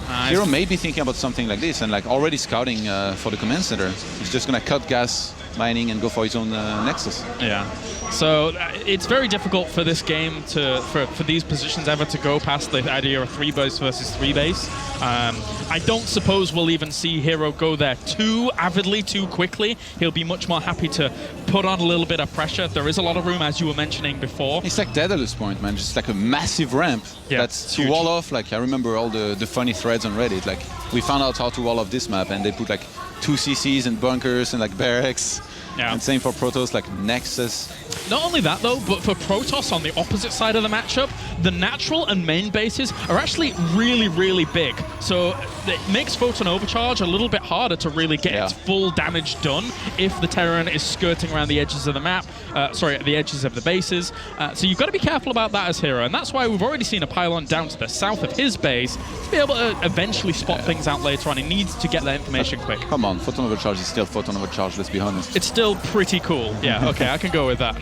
herO may be thinking about something like this and like already scouting for the command center. He's just going to cut gas mining and go for his own Nexus. Yeah. So it's very difficult for this game for these positions ever to go past the idea of 3 base versus 3 base. I don't suppose we'll even see herO go there too avidly, too quickly. He'll be much more happy to put on a little bit of pressure. There is a lot of room, as you were mentioning before. It's like Daedalus Point, man. Just like a massive ramp that's to wall off. Like, I remember all the funny threads on Reddit. Like, we found out how to wall off this map, and they put like 2 CCs and bunkers and like barracks. Yeah. And same for Protoss, like Nexus. Not only that though, but for Protoss on the opposite side of the matchup, the natural and main bases are actually really, really big. So it makes Photon Overcharge a little bit harder to really get its full damage done if the Terran is skirting around the edges of the map, the edges of the bases. So you've got to be careful about that as herO, and that's why we've already seen a pylon down to the south of his base to be able to eventually spot things out later on. He needs to get that information quick. Come on, Photon Overcharge is still Photon Overcharge, let's be honest. It's still pretty cool. Yeah, okay, I can go with that.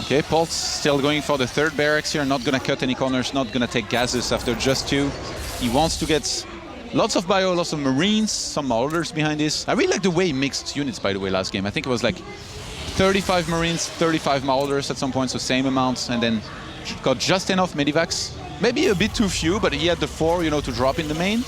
Okay, Polt's still going for the 3rd barracks here, not gonna cut any corners, not gonna take gases after just 2. He wants to get lots of bio, lots of Marines, some Marauders behind this. I really like the way he mixed units, by the way, last game. I think it was like 35 Marines, 35 Marauders at some point, so same amount, and then got just enough Medivacs. Maybe a bit too few, but he had the 4, you know, to drop in the main.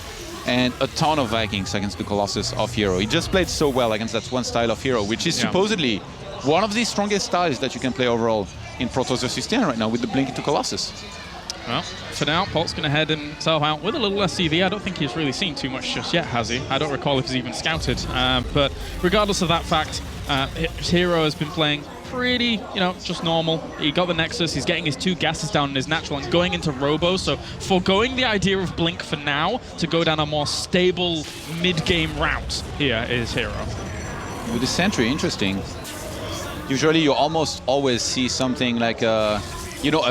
And a ton of Vikings against the Colossus of herO. He just played so well against that one style of herO, which is supposedly one of the strongest styles that you can play overall in Protoss vs. Terran right now with the Blink into Colossus. Well, for now, Polt's going to head himself out with a little less CV. I don't think he's really seen too much just yet, has he? I don't recall if he's even scouted. But regardless of that fact, herO has been playing pretty, just normal. He got the Nexus, he's getting his 2 gases down in his natural and going into Robo, so foregoing the idea of Blink for now to go down a more stable mid-game route here is herO. With the Sentry, interesting. Usually you almost always see something like, a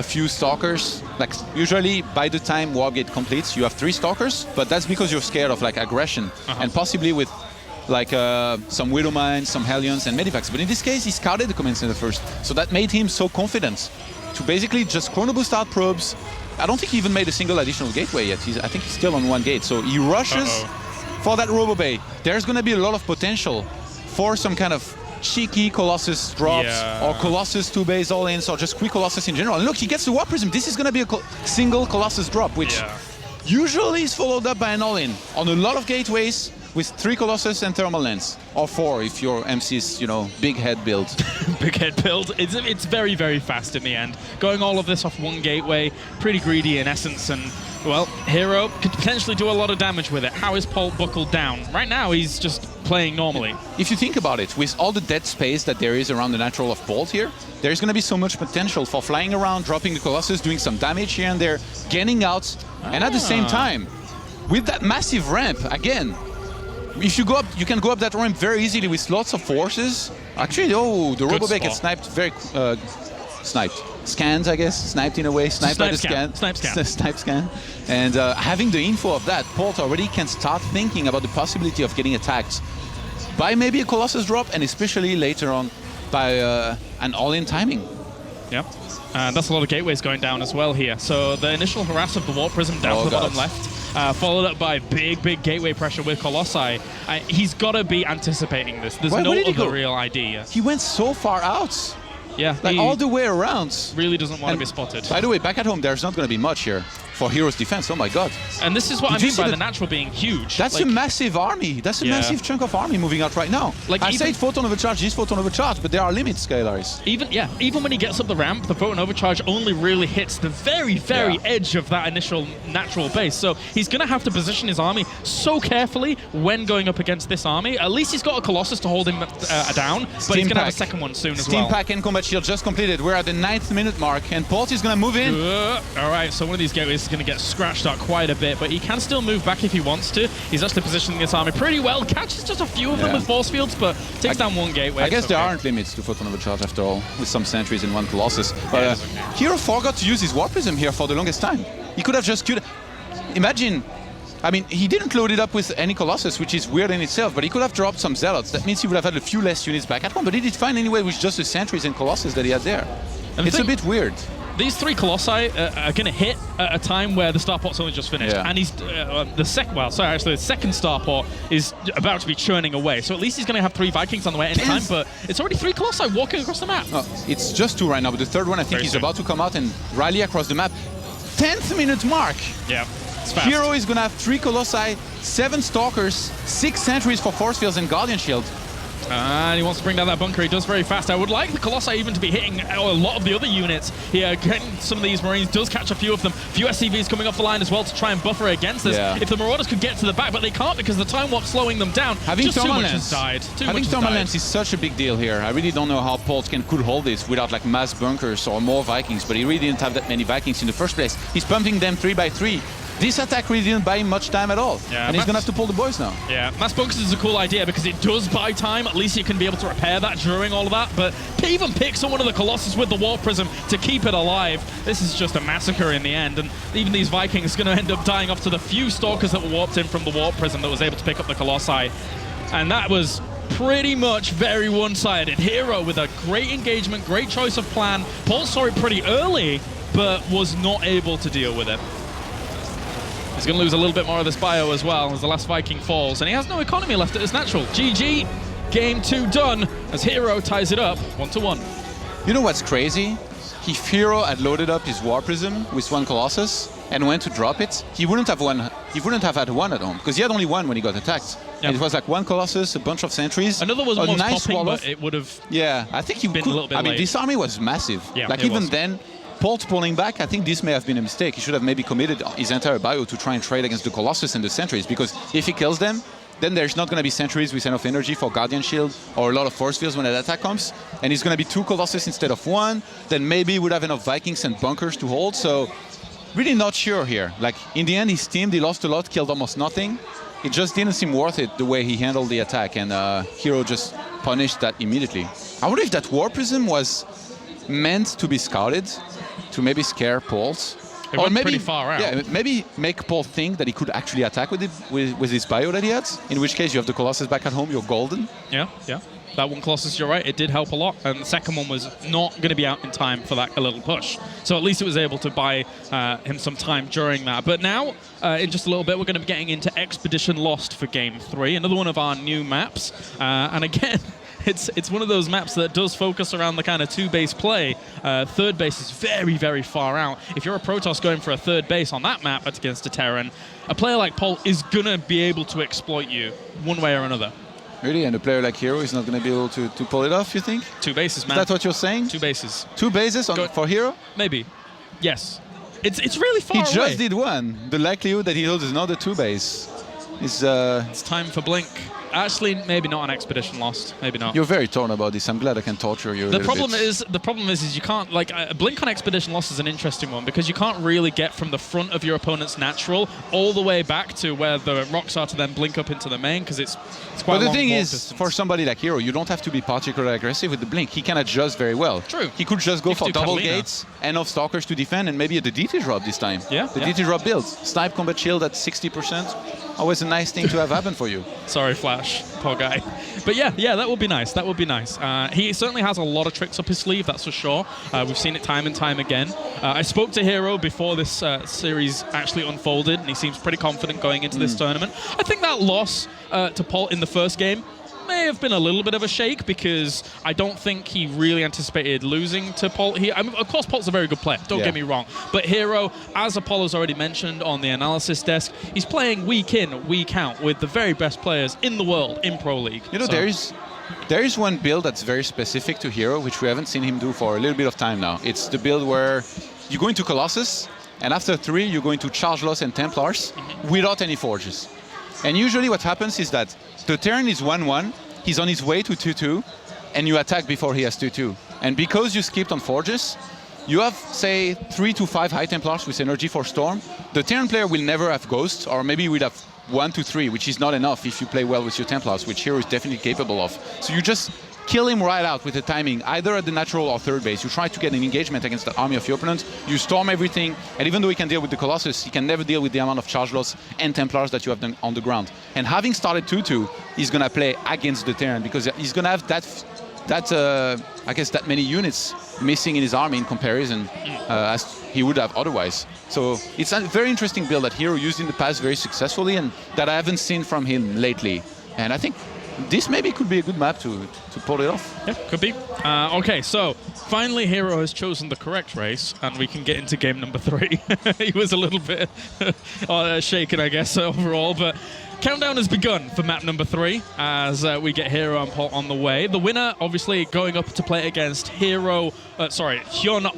few Stalkers. Like, usually by the time Wargate completes, you have 3 Stalkers, but that's because you're scared of like aggression, and possibly with like some Widow Mines, some Hellions, and Medivacs. But in this case, he scouted the command center first. So that made him so confident to basically just chrono boost out probes. I don't think he even made a single additional gateway yet. I think he's still on 1 gate. So he rushes for that Robo Bay. There's going to be a lot of potential for some kind of cheeky Colossus drops or Colossus 2 base all in, or just quick Colossus in general. And look, he gets the Warp Prism. This is going to be a single Colossus drop, which usually is followed up by an all-in on a lot of gateways, with 3 Colossus and Thermal Lens, or 4 if your MC's, big head build. Big head build. It's very, very fast in the end. Going all of this off 1 gateway, pretty greedy in essence, and, well, herO could potentially do a lot of damage with it. How is Polt buckled down? Right now, he's just playing normally. If you think about it, with all the dead space that there is around the natural of Polt here, there's going to be so much potential for flying around, dropping the Colossus, doing some damage here and there, getting out, and at the same time, with that massive ramp, again, if you go up, you can go up that ramp very easily with lots of forces. Actually, the Robo-Bay gets sniped scanned, I guess, sniped in a way, sniped by the scan. Snipe scan. And having the info of that, Polt already can start thinking about the possibility of getting attacked by maybe a Colossus drop, and especially later on by an all-in timing. Yep. And that's a lot of gateways going down as well here. So the initial harass of the Warp Prism down to the bottom left. followed up by big gateway pressure with Colossi. He's got to be anticipating this. There's no other real idea. He went so far out. Yeah, like all the way around. Really doesn't want to be spotted. By the way, back at home, there's not going to be much here for herO's defense. Oh my god. And this is what I mean by the natural being huge. That's a massive army. That's a massive chunk of army moving out right now. Like I said photon overcharge, this photon overcharge, but there are limits, Scalars. Even when he gets up the ramp, the photon overcharge only really hits the very edge of that initial natural base. So he's going to have to position his army so carefully when going up against this army. At least he's got a Colossus to hold him down, but he's going to have a second one soon as well. Steam pack and combat shield just completed. We're at the 9th minute mark, and Polt is going to move in. All right, so one of these gateways is going to get scratched out quite a bit, but he can still move back if he wants to. He's actually positioning his army pretty well. Catches just a few of them with force fields, but takes down one gateway. I guess there aren't limits to photon overcharge after all, with some sentries and one Colossus. But herO forgot to use his Warp Prism here for the longest time. He could have just queued. Imagine, I mean, he didn't load it up with any Colossus, which is weird in itself, but he could have dropped some Zealots. That means he would have had a few less units back at home, but he did fine anyway with just the sentries and Colossus that he had there. And it's a bit weird. These 3 Colossi are going to hit at a time where the starport's only just finished, and he's the second starport is about to be churning away. So at least he's going to have 3 Vikings on the way at any time. But it's already 3 Colossi walking across the map. It's just 2 right now, but the third one I think is about to come out and rally across the map. 10th minute mark. Yeah, it's fast. herO is going to have 3 Colossi, 7 Stalkers, 6 sentries for force fields and Guardian Shield. And he wants to bring down that bunker. He does very fast. I would like the Colossi even to be hitting a lot of the other units here. Getting some of these Marines, does catch a few of them. A few SCVs coming off the line as well to try and buffer against this. If the Marauders could get to the back, but they can't because the time warp's slowing them down. Having just Thermal too much Lance. has died. Having Thermal Lance is such a big deal here. I really don't know how Polt could hold this without like mass bunkers or more Vikings, but he really didn't have that many Vikings in the first place. He's pumping them 3 by 3. This attack really didn't buy him much time at all. And he's going to have to pull the boys now. Yeah, mass bunkers is a cool idea because it does buy time. At least you can be able to repair that during all of that. But even picks on one of the Colossus with the Warp Prism to keep it alive. This is just a massacre in the end. And even these Vikings are going to end up dying off to the few Stalkers that were warped in from the Warp Prism that was able to pick up the Colossi. And that was pretty much very one-sided. herO with a great engagement, great choice of plan. Polt saw it pretty early, but was not able to deal with it. He's going to lose a little bit more of this bio as well as the last Viking falls. And he has no economy left at his natural. GG. Game 2 done as herO ties it up 1-1. You know what's crazy? If herO had loaded up his War Prism with 1 Colossus and went to drop it, he wouldn't have had 1 at home because he had only 1 when he got attacked. And it was like 1 Colossus, a bunch of sentries. Another was almost nice popping, but it would have I think he been a little bit late. mean, this army was massive. Like even then, Polt pulling back, I think this may have been a mistake. He should have maybe committed his entire bio to try and trade against the Colossus and the sentries, because if he kills them, then there's not going to be sentries with enough energy for Guardian Shield or a lot of force fields when that attack comes, and it's going to be 2 Colossus instead of 1. Then maybe he would have enough Vikings and bunkers to hold. So really not sure here. Like in the end, his team, they lost a lot, killed almost nothing. It just didn't seem worth it the way he handled the attack, and herO just punished that immediately. I wonder if that War Prism was meant to be scouted to maybe scare Polt. It went pretty far out. Yeah, maybe make Polt think that he could actually attack with it with his bio that he had. In which case, you have the Colossus back at home, you're golden. Yeah. That 1 Colossus, you're right, it did help a lot. And the second one was not going to be out in time for that little push. So at least it was able to buy him some time during that. But now, in just a little bit, we're going to be getting into Expedition Lost for Game 3, another one of our new maps. And again, it's one of those maps that does focus around the kind of 2-base play. Third base is very, very far out. If you're a Protoss going for a third base on that map against a Terran, a player like Polt is going to be able to exploit you one way or another. Really? And a player like herO is not going to be able to pull it off, you think? 2 bases, man. Is that what you're saying? 2 bases. 2 bases for herO? Maybe. Yes. It's really far away. He just did 1. The likelihood that he holds another 2 base is... It's time for Blink. Actually, maybe not an Expedition Lost. Maybe not. You're very torn about this. I'm glad I can torture you. The problem is you can't Blink on Expedition Lost is an interesting one because you can't really get from the front of your opponent's natural all the way back to where the rocks are to then blink up into the main because it's quite. But the thing is, for somebody like herO, you don't have to be particularly aggressive with the Blink. He can adjust very well. True. He could just go for double gates, enough Stalkers to defend, and maybe at the DT drop this time. Yeah. The DT drop builds. Snipe combat shield at 60%. Always a nice thing to have happen for you. Sorry, Flash, poor guy. But yeah, that would be nice. That would be nice. He certainly has a lot of tricks up his sleeve, that's for sure. We've seen it time and time again. I spoke to herO before this series actually unfolded, and he seems pretty confident going into this tournament. I think that loss to Polt in the first game may have been a little bit of a shake, because I don't think he really anticipated losing to Polt here. I mean, of course, Polt's a very good player, don't get me wrong. But herO, as Apollo's already mentioned on the analysis desk, he's playing week in, week out with the very best players in the world in Pro League. You know, there is one build that's very specific to herO, which we haven't seen him do for a little bit of time now. It's the build where you go into Colossus, and after 3, you go into Charge Loss and Templars without any Forges. And usually what happens is that the turn is 1-1, he's on his way to 2-2, and you attack before he has 2-2. And because you skipped on Forges, you have, say, 3 to 5 High Templars with energy for Storm. The Terran player will never have Ghosts, or maybe we'd have 1 to 3, which is not enough if you play well with your Templars, which herO is definitely capable of. So you just kill him right out with the timing, either at the natural or third base. You try to get an engagement against the army of your opponent, you storm everything, and even though he can deal with the Colossus, he can never deal with the amount of charge loss and Templars that you have done on the ground. And having started 2-2, he's going to play against the Terran, because he's going to have I guess that many units missing in his army in comparison as he would have otherwise. So it's a very interesting build that herO used in the past very successfully, and that I haven't seen from him lately. And I think this maybe could be a good map to pull it off. Yeah, could be. Okay, so finally herO has chosen the correct race, and we can get into game number 3. He was a little bit shaken, I guess, overall, but countdown has begun for map number 3 as we get herO and Polt on the way. The winner, obviously, going up to play against Hyun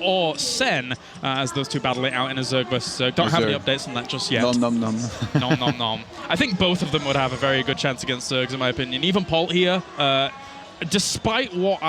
or Sen, as those two battle it out in a Zerg versus Zerg. Don't have any updates on that just yet. Nom. Nom. I think both of them would have a very good chance against Zergs, in my opinion. Even Polt here, despite what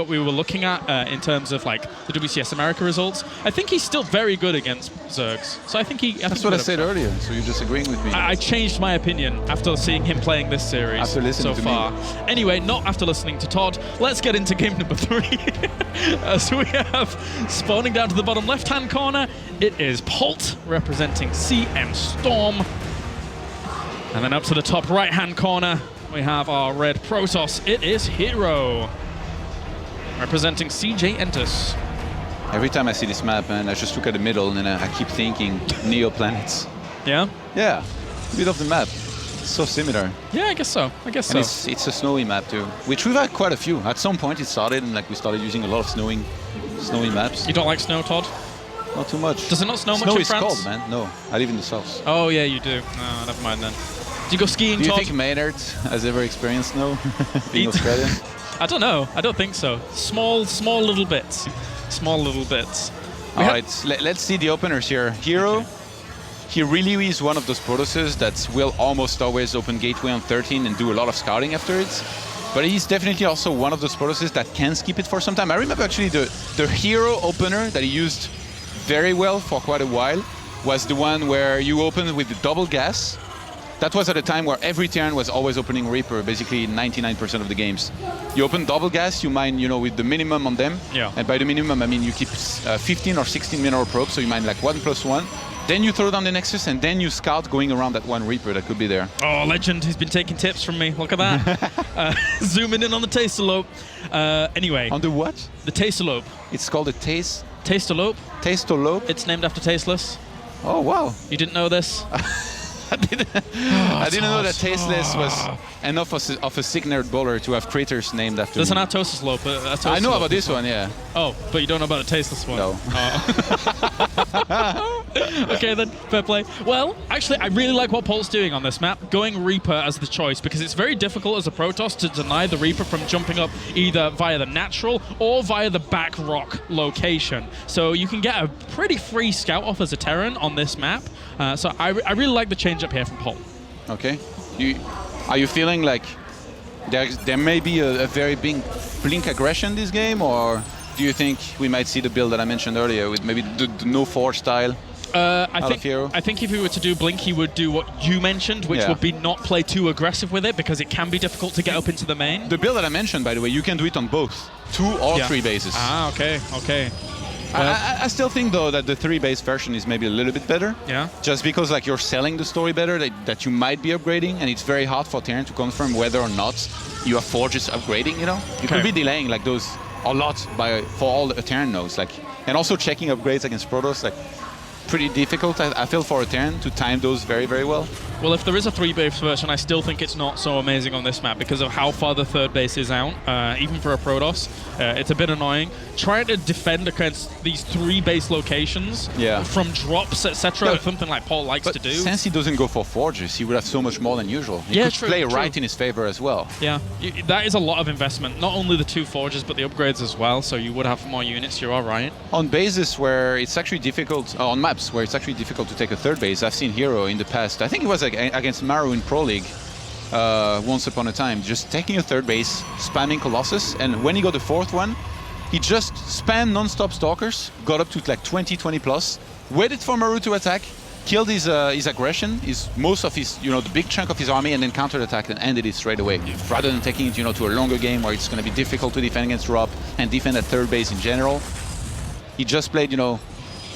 we were looking at in terms of like the WCS America results, I think he's still very good against Zergs. So I think That's what I said earlier. So you're disagreeing with me. I changed my opinion after seeing him playing this series after listening so to far. Me. Anyway, not after listening to Todd. Let's get into game number 3. So we have spawning down to the bottom left-hand corner. It is Polt representing CM Storm, and then up to the top right-hand corner, we have our red Protoss. It is herO representing CJ Entus. Every time I see this map, man, I just look at the middle and I keep thinking Neo planets. Yeah? Yeah, a bit of the map. It's so similar. Yeah, I guess so. And it's a snowy map too, which we've had quite a few. At some point it started, and like we started using a lot of snowy maps. You don't like snow, Todd? Not too much. Does it not snow much in France? Snow is cold, man. No, I live in the south. Oh yeah, you do. No, never mind then. Do you go skiing, Do you Todd? think Maynard has ever experienced snow being Australian? I don't know. I don't think so. Small little bits. Small little bits. All right, let's see the openers here. herO, he really is one of those Protosses that will almost always open gateway on 13 and do a lot of scouting after it. But he's definitely also one of those Protosses that can skip it for some time. I remember actually the herO opener that he used very well for quite a while was the one where you open with the double gas. That was at a time where every Terran was always opening Reaper, basically 99% of the games. You open double gas, you mine, with the minimum on them. Yeah. And by the minimum, I mean you keep 15 or 16 mineral probes, so you mine like 1+1. Then you throw down the Nexus, and then you scout going around that one Reaper that could be there. Oh, legend. He's been taking tips from me. Look at that. Zooming in on the Tastelope. Anyway. On the what? The Tastelope. It's called a Taste... Tastelope. Tastelope? It's named after Tasteless. Oh, wow. You didn't know this? I didn't know that Tasteless was enough of a sick nerd bowler to have creators named after There's me. an Artosis Lope. I know about this one, yeah. Oh, but you don't know about the Tasteless one? No. Oh. Okay then, fair play. Well, actually, I really like what Polt's doing on this map, going Reaper as the choice, because it's very difficult as a Protoss to deny the Reaper from jumping up either via the natural or via the back rock location. So you can get a pretty free scout off as a Terran on this map. So I really like the change up here from Polt. Okay. Are you feeling like there may be a very big blink aggression this game, or do you think we might see the build that I mentioned earlier with maybe the no force style? I think if he were to do blink, he would do what you mentioned, which would be not play too aggressive with it, because it can be difficult to get up into the main. The build that I mentioned, by the way, you can do it on both 2 or 3 bases. Ah, okay. I still think, though, that the 3-base version is maybe a little bit better. Yeah. Just because like you're selling the story better, that you might be upgrading, and it's very hard for Terran to confirm whether or not you have forges upgrading, you know? You could be delaying like those a lot for all the Terran nodes. Like, and also checking upgrades against Protoss, like pretty difficult, I feel, for a Terran to time those very, very well. Well, if there is a 3-base version, I still think it's not so amazing on this map because of how far the 3rd base is out. Even for a Protoss, it's a bit annoying. Trying to defend against these 3-base locations from drops, etc., something like Polt likes to do. Since he doesn't go for forges, he would have so much more than usual. He could play right in his favor as well. Yeah, that is a lot of investment. Not only the 2 forges, but the upgrades as well, so you would have more units, you're all right. On bases where it's actually difficult, on maps where it's actually difficult to take a 3rd base, I've seen herO in the past. I think it was against Maru in Pro League once upon a time, just taking a 3rd base, spamming Colossus, and when he got the 4th one, he just spammed non-stop Stalkers, got up to like 20 plus, waited for Maru to attack, killed his aggression, most of his, the big chunk of his army, and then counter-attacked and ended it straight away, rather than taking it, to a longer game where it's going to be difficult to defend against drop and defend at 3rd base in general. He just played,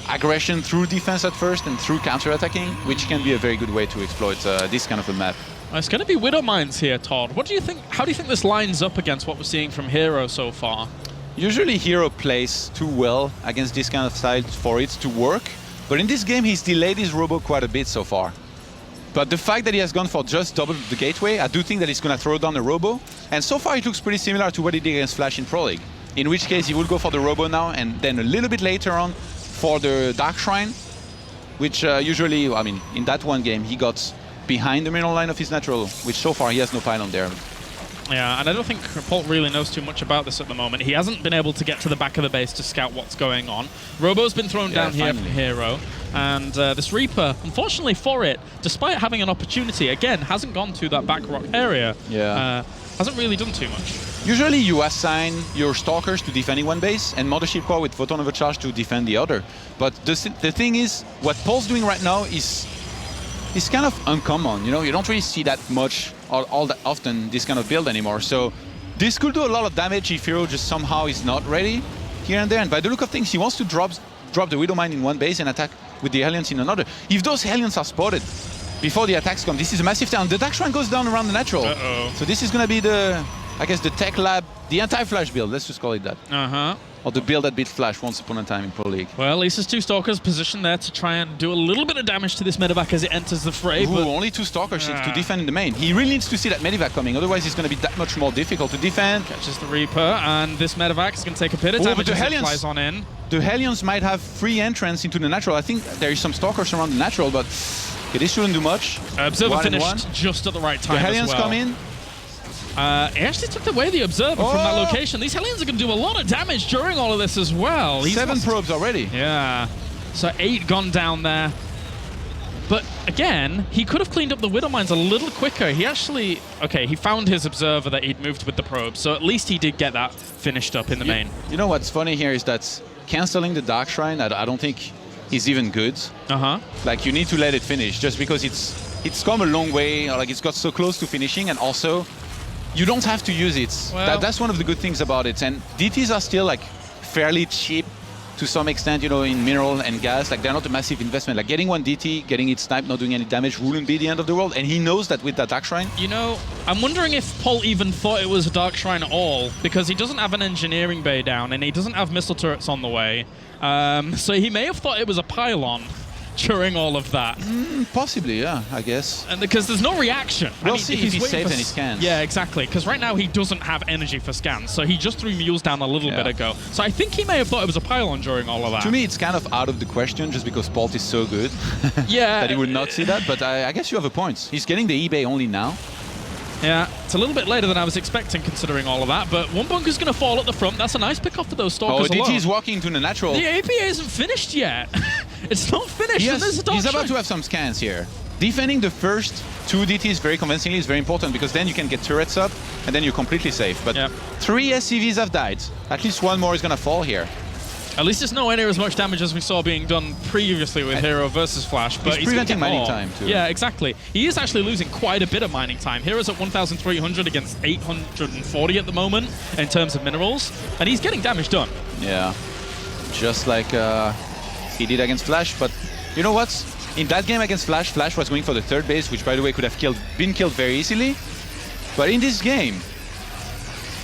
aggression through defense at first and through counter-attacking, which can be a very good way to exploit this kind of a map. It's going to be Widow Mines here, Todd. What do you think? How do you think this lines up against what we're seeing from herO so far? Usually herO plays too well against this kind of side for it to work, but in this game he's delayed his robo quite a bit so far. But the fact that he has gone for just double the gateway, I do think that he's going to throw down a robo, and so far it looks pretty similar to what he did against Flash in Pro League, in which case he will go for the robo now, and then a little bit later on for the Dark Shrine, which usually, I mean, in that one game he got behind the mineral line of his natural, which so far he has no pylon there. Yeah, and I don't think Polt really knows too much about this at the moment. He hasn't been able to get to the back of the base to scout what's going on. Robo's been thrown down here from herO, and this Reaper, unfortunately for it, despite having an opportunity, again, hasn't gone to that back rock area. Hasn't really done too much. Usually you assign your Stalkers to defending one base and Mothership Core with Photon Overcharge to defend the other. But the thing is, what Polt's doing right now is kind of uncommon. You don't really see that much all that often this kind of build anymore. So this could do a lot of damage if herO just somehow is not ready here and there. And by the look of things, he wants to drop the Widow Mine in one base and attack with the Hellions in another. If those Hellions are spotted before the attacks come, this is a massive town. The Dark Shrine goes down around the natural. So this is going to be the Tech Lab, the anti-Flash build, let's just call it that. Or the build that beat Flash once upon a time in Pro League. Well, at least there's 2 Stalkers positioned there to try and do a little bit of damage to this Medivac as it enters the fray. But only 2 Stalkers to defend in the main. He really needs to see that Medivac coming, otherwise it's going to be that much more difficult to defend. Catches the Reaper, and this Medivac is going to take a bit of damage as it flies on in. The Hellions might have free entrance into the natural. I think there is some Stalkers around the natural, but this shouldn't do much. Observer finished just at the right time. The Hellions come in. He actually took away the Observer from that location. These Hellions are going to do a lot of damage during all of this as well. 7 probes already. Yeah. So 8 gone down there. But again, he could have cleaned up the Widow Mines a little quicker. He actually, he found his Observer that he'd moved with the probe. So at least he did get that finished up in the main. You know what's funny here is that canceling the Dark Shrine, I don't think is even good. Like, you need to let it finish just because it's come a long way, or like it's got so close to finishing, and also you don't have to use it. Well, that's one of the good things about it. And DTs are still like fairly cheap to some extent, in mineral and gas. Like, they're not a massive investment. Like, getting one DT, getting it sniped, not doing any damage wouldn't be the end of the world. And he knows that with that Dark Shrine. I'm wondering if Polt even thought it was a Dark Shrine at all, because he doesn't have an engineering bay down and he doesn't have missile turrets on the way. So he may have thought it was a pylon during all of that. Possibly, yeah, I guess. And because there's no reaction. We'll see if he saves any scans. Yeah, exactly. Because right now he doesn't have energy for scans, so he just threw mules down a little bit ago. So I think he may have thought it was a pylon during all of that. To me, it's kind of out of the question just because Polt is so good that he would not see that. But I guess you have a point. He's getting the eBay only now. Yeah, it's a little bit later than I was expecting considering all of that, but one bunker's going to fall at the front. That's a nice pick off for those Stalkers alone. DT is walking to the natural. The APA isn't finished yet. It's not finished. He's about to have some scans here. Defending the first 2 DTs very convincingly is very important, because then you can get turrets up and then you're completely safe. But 3 SCVs have died. At least 1 more is going to fall here. At least it's nowhere near as much damage as we saw being done previously with herO versus Flash. But he's preventing mining time too. Yeah, exactly. He is actually losing quite a bit of mining time. herO's at 1,300 against 840 at the moment in terms of minerals, and he's getting damage done. Yeah. just like he did against Flash. But you know what? In that game against Flash, Flash was going for the third base, which by the way could have been killed very easily. But in this game,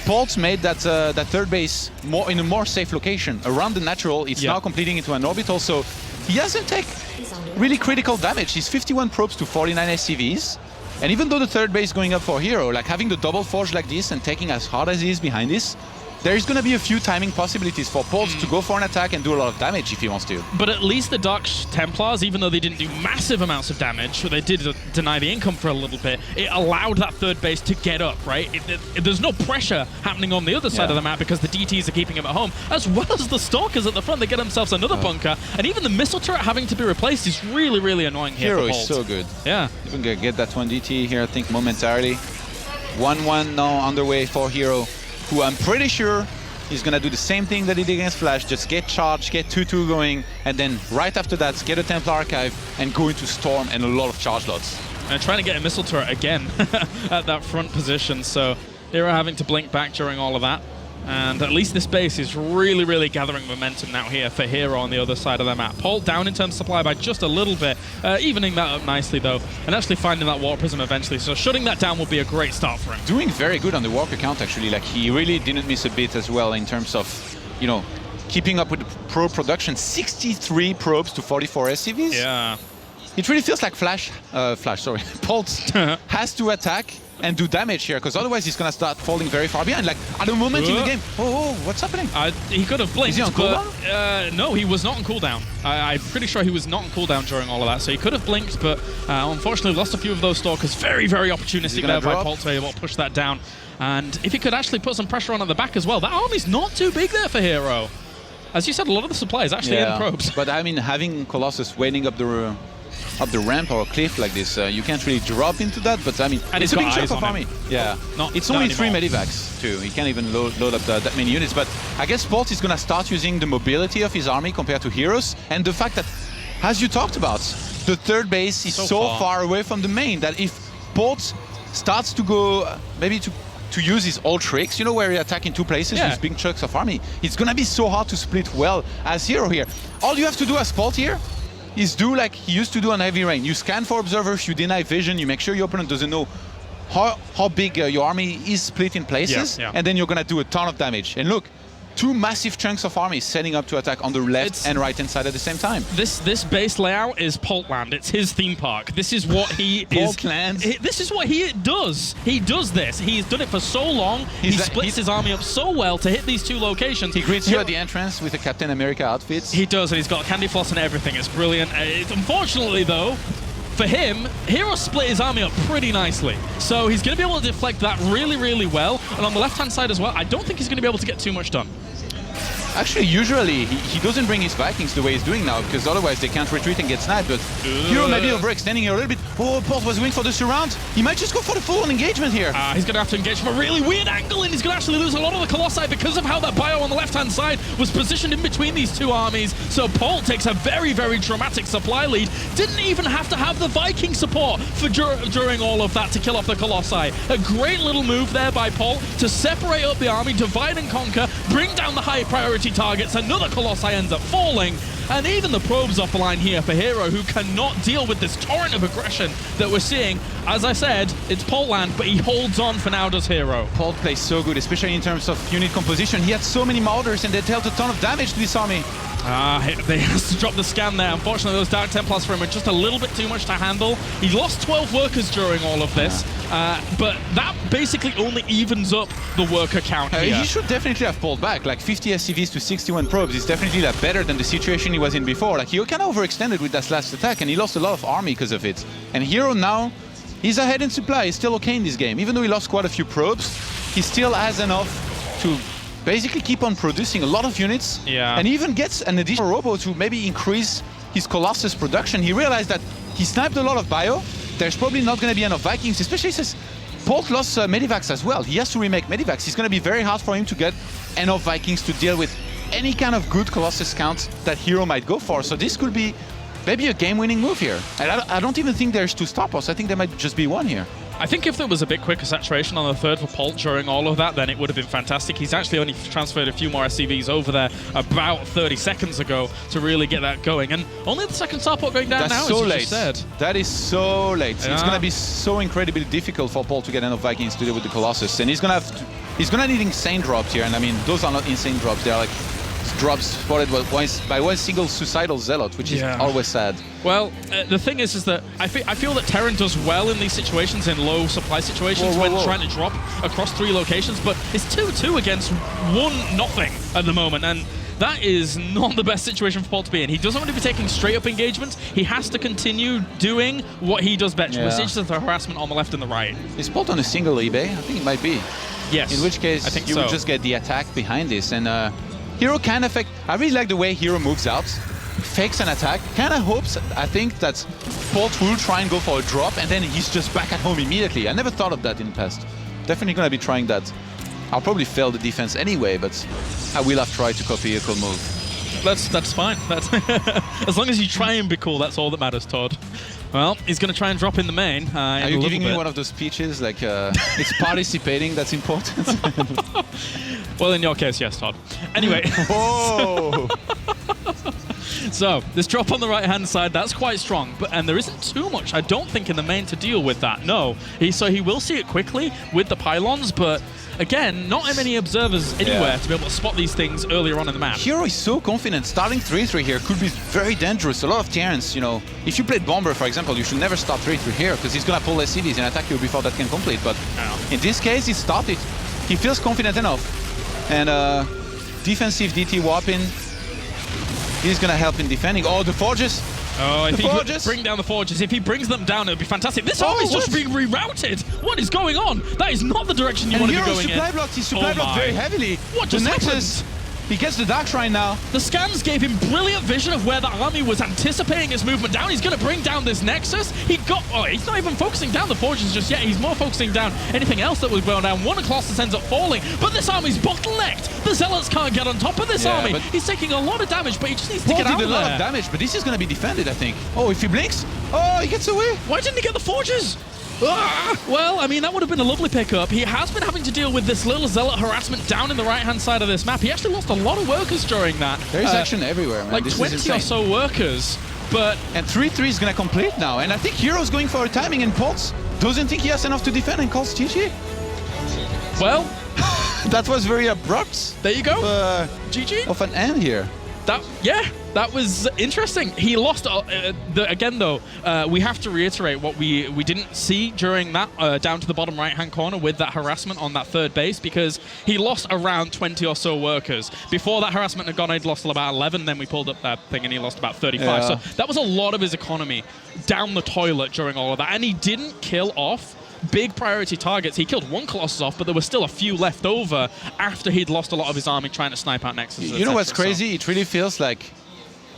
Polt made that third base in a more safe location around the natural. It's now completing into an orbital, so he doesn't take really critical damage. He's 51 probes to 49 SCVs. And even though the third base going up for herO, like having the double forge like this and taking as hard as he is behind this, there's going to be a few timing possibilities for Polt to go for an attack and do a lot of damage if he wants to. But at least the Dark Templars, even though they didn't do massive amounts of damage, they did deny the income for a little bit, it allowed that third base to get up, right? There's no pressure happening on the other side of the map because the DTs are keeping him at home, as well as the Stalkers at the front. They get themselves another bunker, and even the missile turret having to be replaced is really, really annoying here herO for Polt. is so good. Yeah. Even gonna get that one DT here, I think, momentarily. 1-1 now underway for herO, who I'm pretty sure he's going to do the same thing that he did against Flash, just get charged, get 2-2 going, and then right after that, get a Templar Archive and go into Storm and a lot of charge lots. And trying to get a missile turret again at that front position, so herO having to blink back during all of that. And at least this base is really, really gathering momentum now here for herO on the other side of the map. Polt down in terms of supply by just a little bit, evening that up nicely though, and actually finding that Warp Prism eventually. So shutting that down will be a great start for him. Doing very good on the Walker count actually, like he really didn't miss a bit as well in terms of, you know, keeping up with the probe production. 63 probes to 44 SCVs. Yeah. It really feels like Polt has to attack and do damage here, because otherwise he's going to start falling very far behind. Like, at the moment in the game, what's happening? He could have blinked. Is he on cooldown? No, he was not on cooldown. I'm pretty sure he was not on cooldown during all of that, so he could have blinked, but unfortunately lost a few of those Stalkers. Very, very opportunistic there by Polt to be able to push that down. And if he could actually put some pressure on at the back as well, that army's not too big there for herO. As you said, a lot of the supply is actually in probes. But I mean, having Colossus waiting up the ramp or a cliff like this, you can't really drop into that, but I mean, and it's a big chunk of army. Yeah. It's only 3 medivacs too. He can't even load up that many units, but I guess Polt is going to start using the mobility of his army compared to herO's, and the fact that, as you talked about, the third base is so far away from the main that if Polt starts to go, maybe to use his old tricks, you know, where he attack in 2 places with big chunks of army, it's going to be so hard to split well as herO here. All you have to do as Polt here is do like he used to do on Heavy Rain. You scan for observers, you deny vision, you make sure your opponent doesn't know how big your army is split in places, and then you're going to do a ton of damage. And look, 2 massive chunks of army setting up to attack on the left and right-hand side at the same time. This base layout is Poltland. It's his theme park. This is what he is. Poltland. This is what he does. He does this. He's done it for so long. He splits his army up so well to hit these 2 locations. He greets you at the entrance with a Captain America outfit. He does, and he's got candy floss and everything. It's brilliant. Unfortunately, though, for him, herO split his army up pretty nicely. So he's going to be able to deflect that really, really well. And on the left-hand side as well, I don't think he's going to be able to get too much done. Actually, usually, he doesn't bring his Vikings the way he's doing now, because otherwise they can't retreat and get sniped, but herO may be overextending here a little bit. Oh, Polt was going for the surround. He might just go for the full-on engagement here. He's going to have to engage from a really weird angle, and he's going to actually lose a lot of the Colossi because of how that bio on the left-hand side was positioned in between these 2 armies. So Polt takes a very, very dramatic supply lead. Didn't even have to have the Viking support for during all of that to kill off the Colossi. A great little move there by Polt to separate up the army, divide and conquer, bring down the high priority targets. Another Colossi ends up falling, and even the probes off the line here for herO, who cannot deal with this torrent of aggression that we're seeing. As I said, it's Poltland, but he holds on for now, does herO. Polt plays so good, especially in terms of unit composition. He had so many Marauders, and they dealt a ton of damage to this army. They has to drop the scan there. Unfortunately, those Dark Templars for him are just a little bit too much to handle. He lost 12 workers during all of this, but that basically only evens up the worker count here. He should definitely have pulled back. Like 50 SCVs to 61 probes is definitely like better than the situation he was in before. Like he kind of overextended with that last attack, and he lost a lot of army because of it. And herO now, he's ahead in supply. He's still okay in this game. Even though he lost quite a few probes, he still has enough to basically keep on producing a lot of units, and even gets an additional robo to maybe increase his Colossus production. He realized that he sniped a lot of bio. There's probably not going to be enough Vikings, especially since Polt lost medivacs as well. He has to remake medivacs. It's going to be very hard for him to get enough Vikings to deal with any kind of good Colossus count that herO might go for. So this could be maybe a game-winning move here. And I don't even think there's 2 stop us. I think there might just be 1 here. I think if there was a bit quicker saturation on the third for Polt during all of that, then it would have been fantastic. He's actually only transferred a few more SCVs over there about 30 seconds ago to really get that going. And only the second starport going down now, so as you late. just said. That is so late. Yeah. It's going to be so incredibly difficult for Polt to get enough Vikings to deal with the Colossus. And he's going to need insane drops here. And I mean, those are not insane drops. They are like drops spotted by one single suicidal zealot, which is always sad. Well, the thing is that I feel that Terran does well in these situations, in low supply situations, when trying to drop across 3 locations, but it's 2-2 against 1-0 at the moment, and that is not the best situation for Polt to be in. He doesn't want to be taking straight-up engagements. He has to continue doing what he does best, which is the harassment on the left and the right. Is Polt on a single eBay? I think it might be. Yes. In which case, I think you would just get the attack behind this, and herO kind of I really like the way herO moves out, fakes an attack, kind of hopes, I think, that Polt will try and go for a drop, and then he's just back at home immediately. I never thought of that in the past. Definitely going to be trying that. I'll probably fail the defense anyway, but I will have tried to copy a cool move. That's fine. That's as long as you try and be cool, that's all that matters, Todd. Well, he's going to try and drop in the main. Are you giving me one of those speeches, like it's participating that's important? Well, in your case, yes, Todd. Anyway. Whoa! So, this drop on the right-hand side, that's quite strong, and there isn't too much, I don't think, in the main to deal with that, no. So he will see it quickly with the pylons, but again, not many observers anywhere to be able to spot these things earlier on in the map. herO is so confident. Starting 3-3 here could be very dangerous. A lot of Terrans, you know, if you played Bomber, for example, you should never start 3-3 here, because he's going to pull SCVs and attack you before that can complete. But in this case, he started. He feels confident enough. And defensive DT Warping, he's going to help in defending. Oh, the Forges! Oh, if he could bring down the Forges, if he brings them down, it would be fantastic. This army's just being rerouted. What is going on? That is not the direction you want to be going in. He's supply blocked very heavily. What just happened? He gets the Dark Shrine now. The scans gave him brilliant vision of where the army was anticipating his movement down. He's going to bring down this Nexus. He's not even focusing down the Forges just yet. He's more focusing down anything else that was going down. One of Colossus ends up falling, but this army's bottlenecked. The Zealots can't get on top of this army. He's taking a lot of damage, but he just needs to get out of there. A lot of damage, but this is going to be defended, I think. Oh, if he blinks, he gets away. Why didn't he get the Forges? Well, I mean, that would have been a lovely pickup. He has been having to deal with this little Zealot harassment down in the right-hand side of this map. He actually lost a lot of workers during that. There is action everywhere, man. Like this 20 or so workers, but... And 3-3 is going to complete now, and I think herO's going for a timing, and Polt doesn't think he has enough to defend and calls GG. Well... that was very abrupt. There you go. GG. Of an end here. That was interesting. He lost, again though, we have to reiterate what we didn't see during that down to the bottom right-hand corner with that harassment on that third base, because he lost around 20 or so workers. Before that harassment had gone, he'd lost about 11, then we pulled up that thing and he lost about 35. Yeah. So that was a lot of his economy down the toilet during all of that, and he didn't kill off big priority targets. He killed one Colossus off, but there were still a few left over after he'd lost a lot of his army trying to snipe out Nexus. You know what's crazy? It really feels like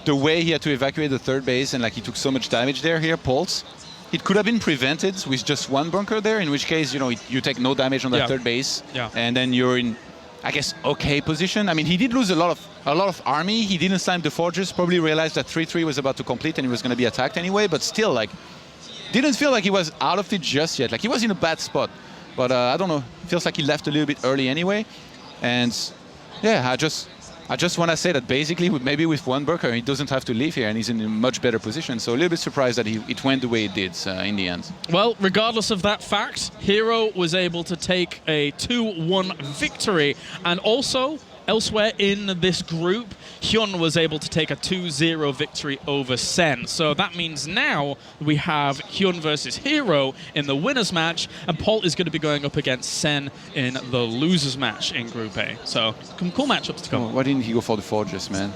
the way he had to evacuate the third base and like he took so much damage there, Polt. It could have been prevented with just one bunker there, in which case, you know, you take no damage on that third base, and then you're in, I guess, okay position. I mean, he did lose a lot of army. He didn't snipe the Forges, probably realized that 3-3 was about to complete and he was going to be attacked anyway, but still, like, didn't feel like he was out of it just yet. Like, he was in a bad spot. But I don't know. Feels like he left a little bit early anyway. And yeah, I just want to say that basically, maybe with one bunker, he doesn't have to leave here and he's in a much better position. So a little bit surprised that it went the way it did in the end. Well, regardless of that fact, herO was able to take a 2-1 victory. And also, elsewhere in this group, Hyun was able to take a 2-0 victory over Sen. So that means now we have Hyun versus herO in the winners match, and Polt is going to be going up against Sen in the losers match in Group A. So some cool matchups to come. Oh, why didn't he go for the Forges, man?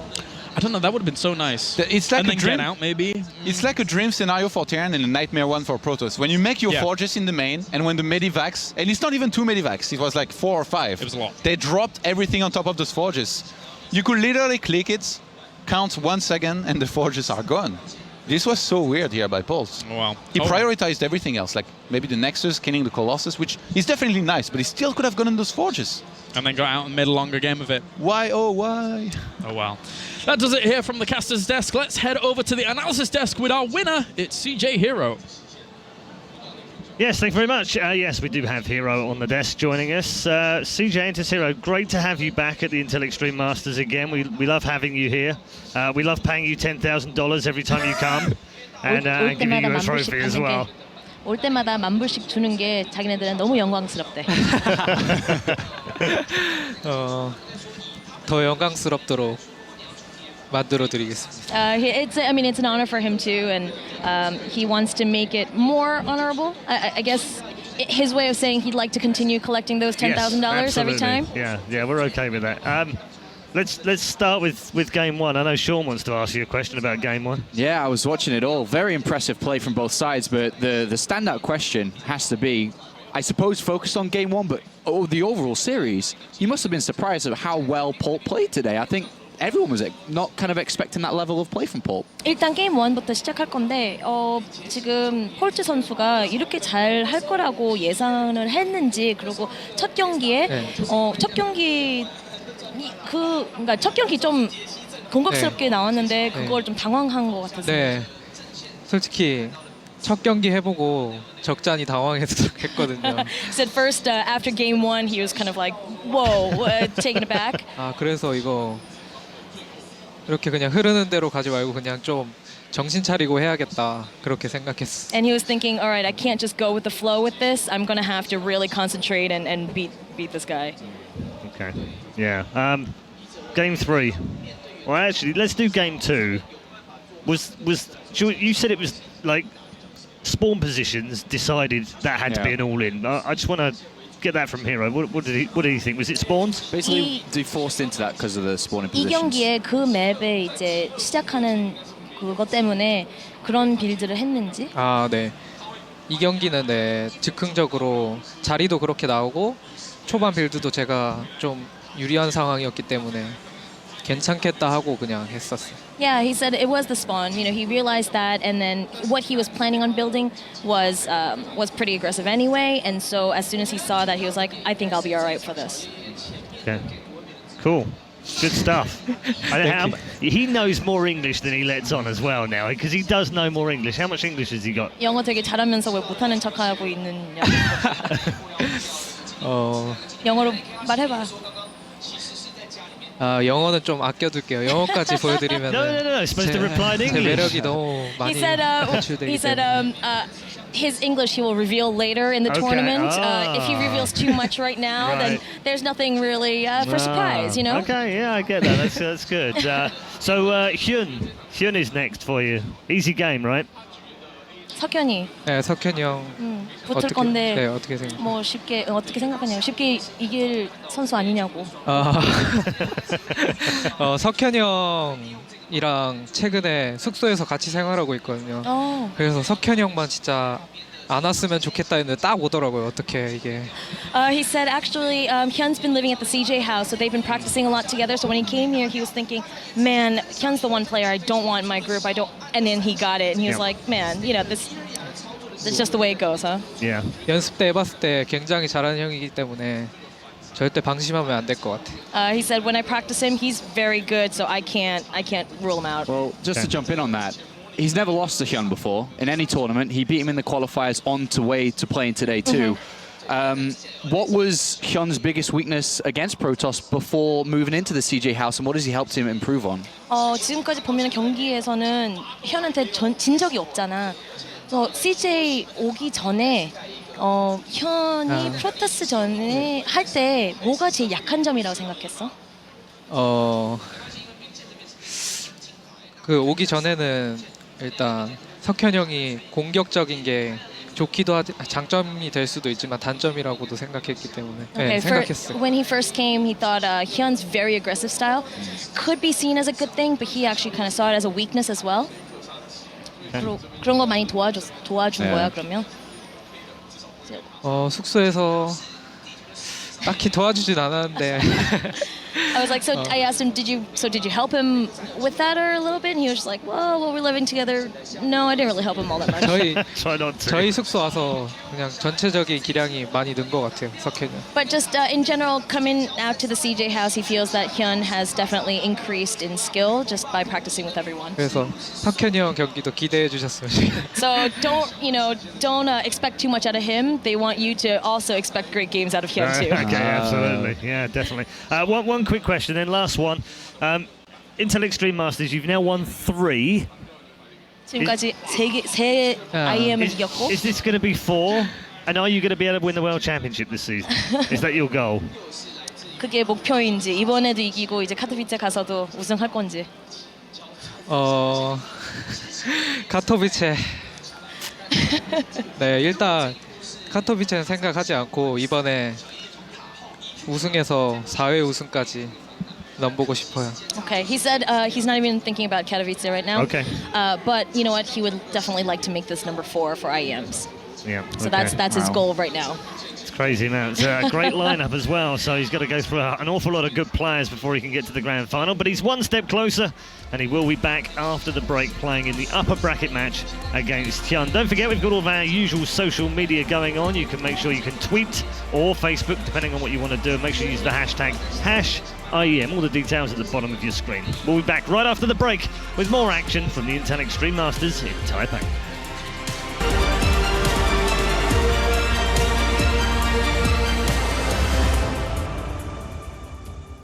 I don't know, that would have been so nice. It's like and then a dream. Get out, maybe. It's like a dream scenario for Terran and a nightmare one for Protoss. When you make your Forges in the main, and when the Medivacs, and it's not even 2 Medivacs, it was like 4 or 5. It was a lot. They dropped everything on top of those Forges. You could literally click it, count 1 second, and the Forges are gone. This was so weird here by Polt. Wow. He prioritized everything else, like maybe the Nexus, killing the Colossus, which is definitely nice, but he still could have gotten those Forges. And then got out and made a longer game of it. Why, oh, why? Oh, wow. That does it here from the caster's desk. Let's head over to the analysis desk with our winner. It's CJ herO. Yes, thank you very much. Yes, we do have herO on the desk joining us. CJ Entus herO, great to have you back at the Intel Extreme Masters again. We love having you here. We love paying you $10,000 every time you come, and giving you a trophy as well. 올 때마다 $10,000씩 주는 게 자기네들은 너무 영광스럽대. 더 영광스럽도록 만들어드리겠습니다. It's an honor for him too, and he wants to make it more honorable. I guess his way of saying he'd like to continue collecting those $10,000 every time. Yeah, we're okay with that. Let's start with game one. I know Sean wants to ask you a question about game one. Yeah, I was watching it all. Very impressive play from both sides, but the standout question has to be, I suppose, focused on game one, but the overall series. You must have been surprised at how well Polt played today. I think everyone was not kind of expecting that level of play from Polt. 일단 게임 1부터 시작할 건데 지금 폴트 선수가 이렇게 잘 할 거라고 예상을 했는지, 그리고 첫 경기에 그러니까 첫 경기 좀 공격스럽게 나왔는데 그걸 좀 당황한 것 같았어요. 네, 솔직히 첫 경기 해보고 적잖이 당황했거든요. Said first after game 1 he was kind of like whoa, taken aback. 그래서 이거 이렇게 그냥 흐르는 대로 가지 말고 그냥 좀 정신 차리고 해야겠다, 그렇게 생각했어. And he was thinking, all right, I can't just go with the flow with this. I'm gonna have to really concentrate and beat this guy. Okay. Yeah. Game 3. Well, actually, let's do game 2. You said it was like spawn positions decided that had to be an all-in. I just want to get that from herO. What did he think? Was it spawns? Basically, they forced into that because of the spawning 이 positions. 경기에 그 맵에 이제 시작하는 그것 때문에 그런 빌드를 했는지? 네. 이 경기는 즉흥적으로 자리도 그렇게 나오고 초반 빌드도 제가 좀 유리한 상황이었기 때문에 괜찮겠다 하고 그냥 했었어요. Yeah, he said it was the spawn. You know, he realized that, and then what he was planning on building was pretty aggressive anyway. And so as soon as he saw that, he was like, I think I'll be all right for this. Okay. Cool. Good stuff. He knows more English than he lets on as well now, because he does know more English. How much English has he got? 영어 되게 잘하면서 왜 못하는 척하고 있는 영어로 말해봐. 영어는 좀 아껴둘게요. 영어까지 보여드리면 No. Supposed to reply in 제 English. 매력이 너무 많이 He said his English he will reveal later in the tournament. If he reveals too much right now, then there's nothing really for surprise, you know? Okay, yeah, I get that. That's good. So Hyun is next for you. Easy game, right? 석현이. 네, 석현이 형. 붙을 건데 어떻게 생각해요? 뭐 쉽게 어떻게 생각하냐고. 쉽게 이길 선수 아니냐고. 석현이 형이랑 최근에 숙소에서 같이 생활하고 있거든요. 그래서 석현이 형만 진짜 안 왔으면 좋겠다 했는데 딱 오더라고요. 어떻게 이게? He said actually Hyun's been living at the CJ house, so they've been practicing a lot together. So when he came here, he was thinking, man, Hyun's the one player I don't want in my group. And then he got it, and he was like, man, you know, this. It's just the way it goes, huh? Yeah. 연습 때 해봤을 때 굉장히 잘하는 형이기 때문에 절대 방심하면 안 될 것 같아. He said when I practice him, he's very good, so I can't rule him out. Well, just to jump in on that, he's never lost to Hyun before in any tournament. He beat him in the qualifiers on to way to playing today too. What was Hyun's biggest weakness against Protoss before moving into the CJ house, and what has he helped him improve on? 지금까지 보면 경기에서는 현한테 진 적이 없잖아. CJ 오기 전에 현이 프로토스 전에 할 때 뭐가 제일 약한 점이라고 생각했어? 그 오기 전에는 일단 석현 형이 공격적인 게 좋기도 하지, 장점이 될 수도 있지만 단점이라고도 생각했기 때문에 생각했어요. When he first came, he thought Hyun's very aggressive style could be seen as a good thing, but he actually kind of saw it as a weakness as well. 그런 거 많이 도와준 거야 그러면? 숙소에서 딱히 도와주진 않았는데 I was like, so I asked him, did you help him with that or a little bit? And he was just like, well, while we're living together, no, I didn't really help him all that much. Try not to. 저희 숙소 와서 그냥 전체적인 기량이 많이 는 것 같아요, 석현이. But just in general, coming out to the CJ house, he feels that Hyun has definitely increased in skill just by practicing with everyone. 그래서 석현이 형 경기도 기대해 주셨어요. So don't expect too much out of him. They want you to also expect great games out of Hyun too. Okay, absolutely. Yeah, definitely. One quick question, then last one. Intel Extreme Masters, you've now won 3. 지금까지 세 IEM을 이겼고. Is this going to be 4? And are you going to be able to win the World Championship this season? Is that your goal? 그게 목표인지 이번에도 이기고 이제 카토비체 가서도 우승할 건지. 카토비체. 네, 일단 카토비체는 생각하지 않고 이번에 우승해서 4회 우승까지 넘보고 싶어요. Okay, he said he's not even thinking about Katowice right now. Okay. But you know what? He would definitely like to make this number 4 for IEMs. Yeah. So that's his goal right now. It's crazy, man. It's a great lineup as well. So he's got to go through an awful lot of good players before he can get to the grand final. But he's one step closer, and he will be back after the break playing in the upper bracket match against Hyun. Don't forget, we've got all of our usual social media going on. You can make sure you can tweet or Facebook, depending on what you want to do. Make sure you use the hashtag #IEM. All the details at the bottom of your screen. We'll be back right after the break with more action from the Intel Extreme Masters in Taipei.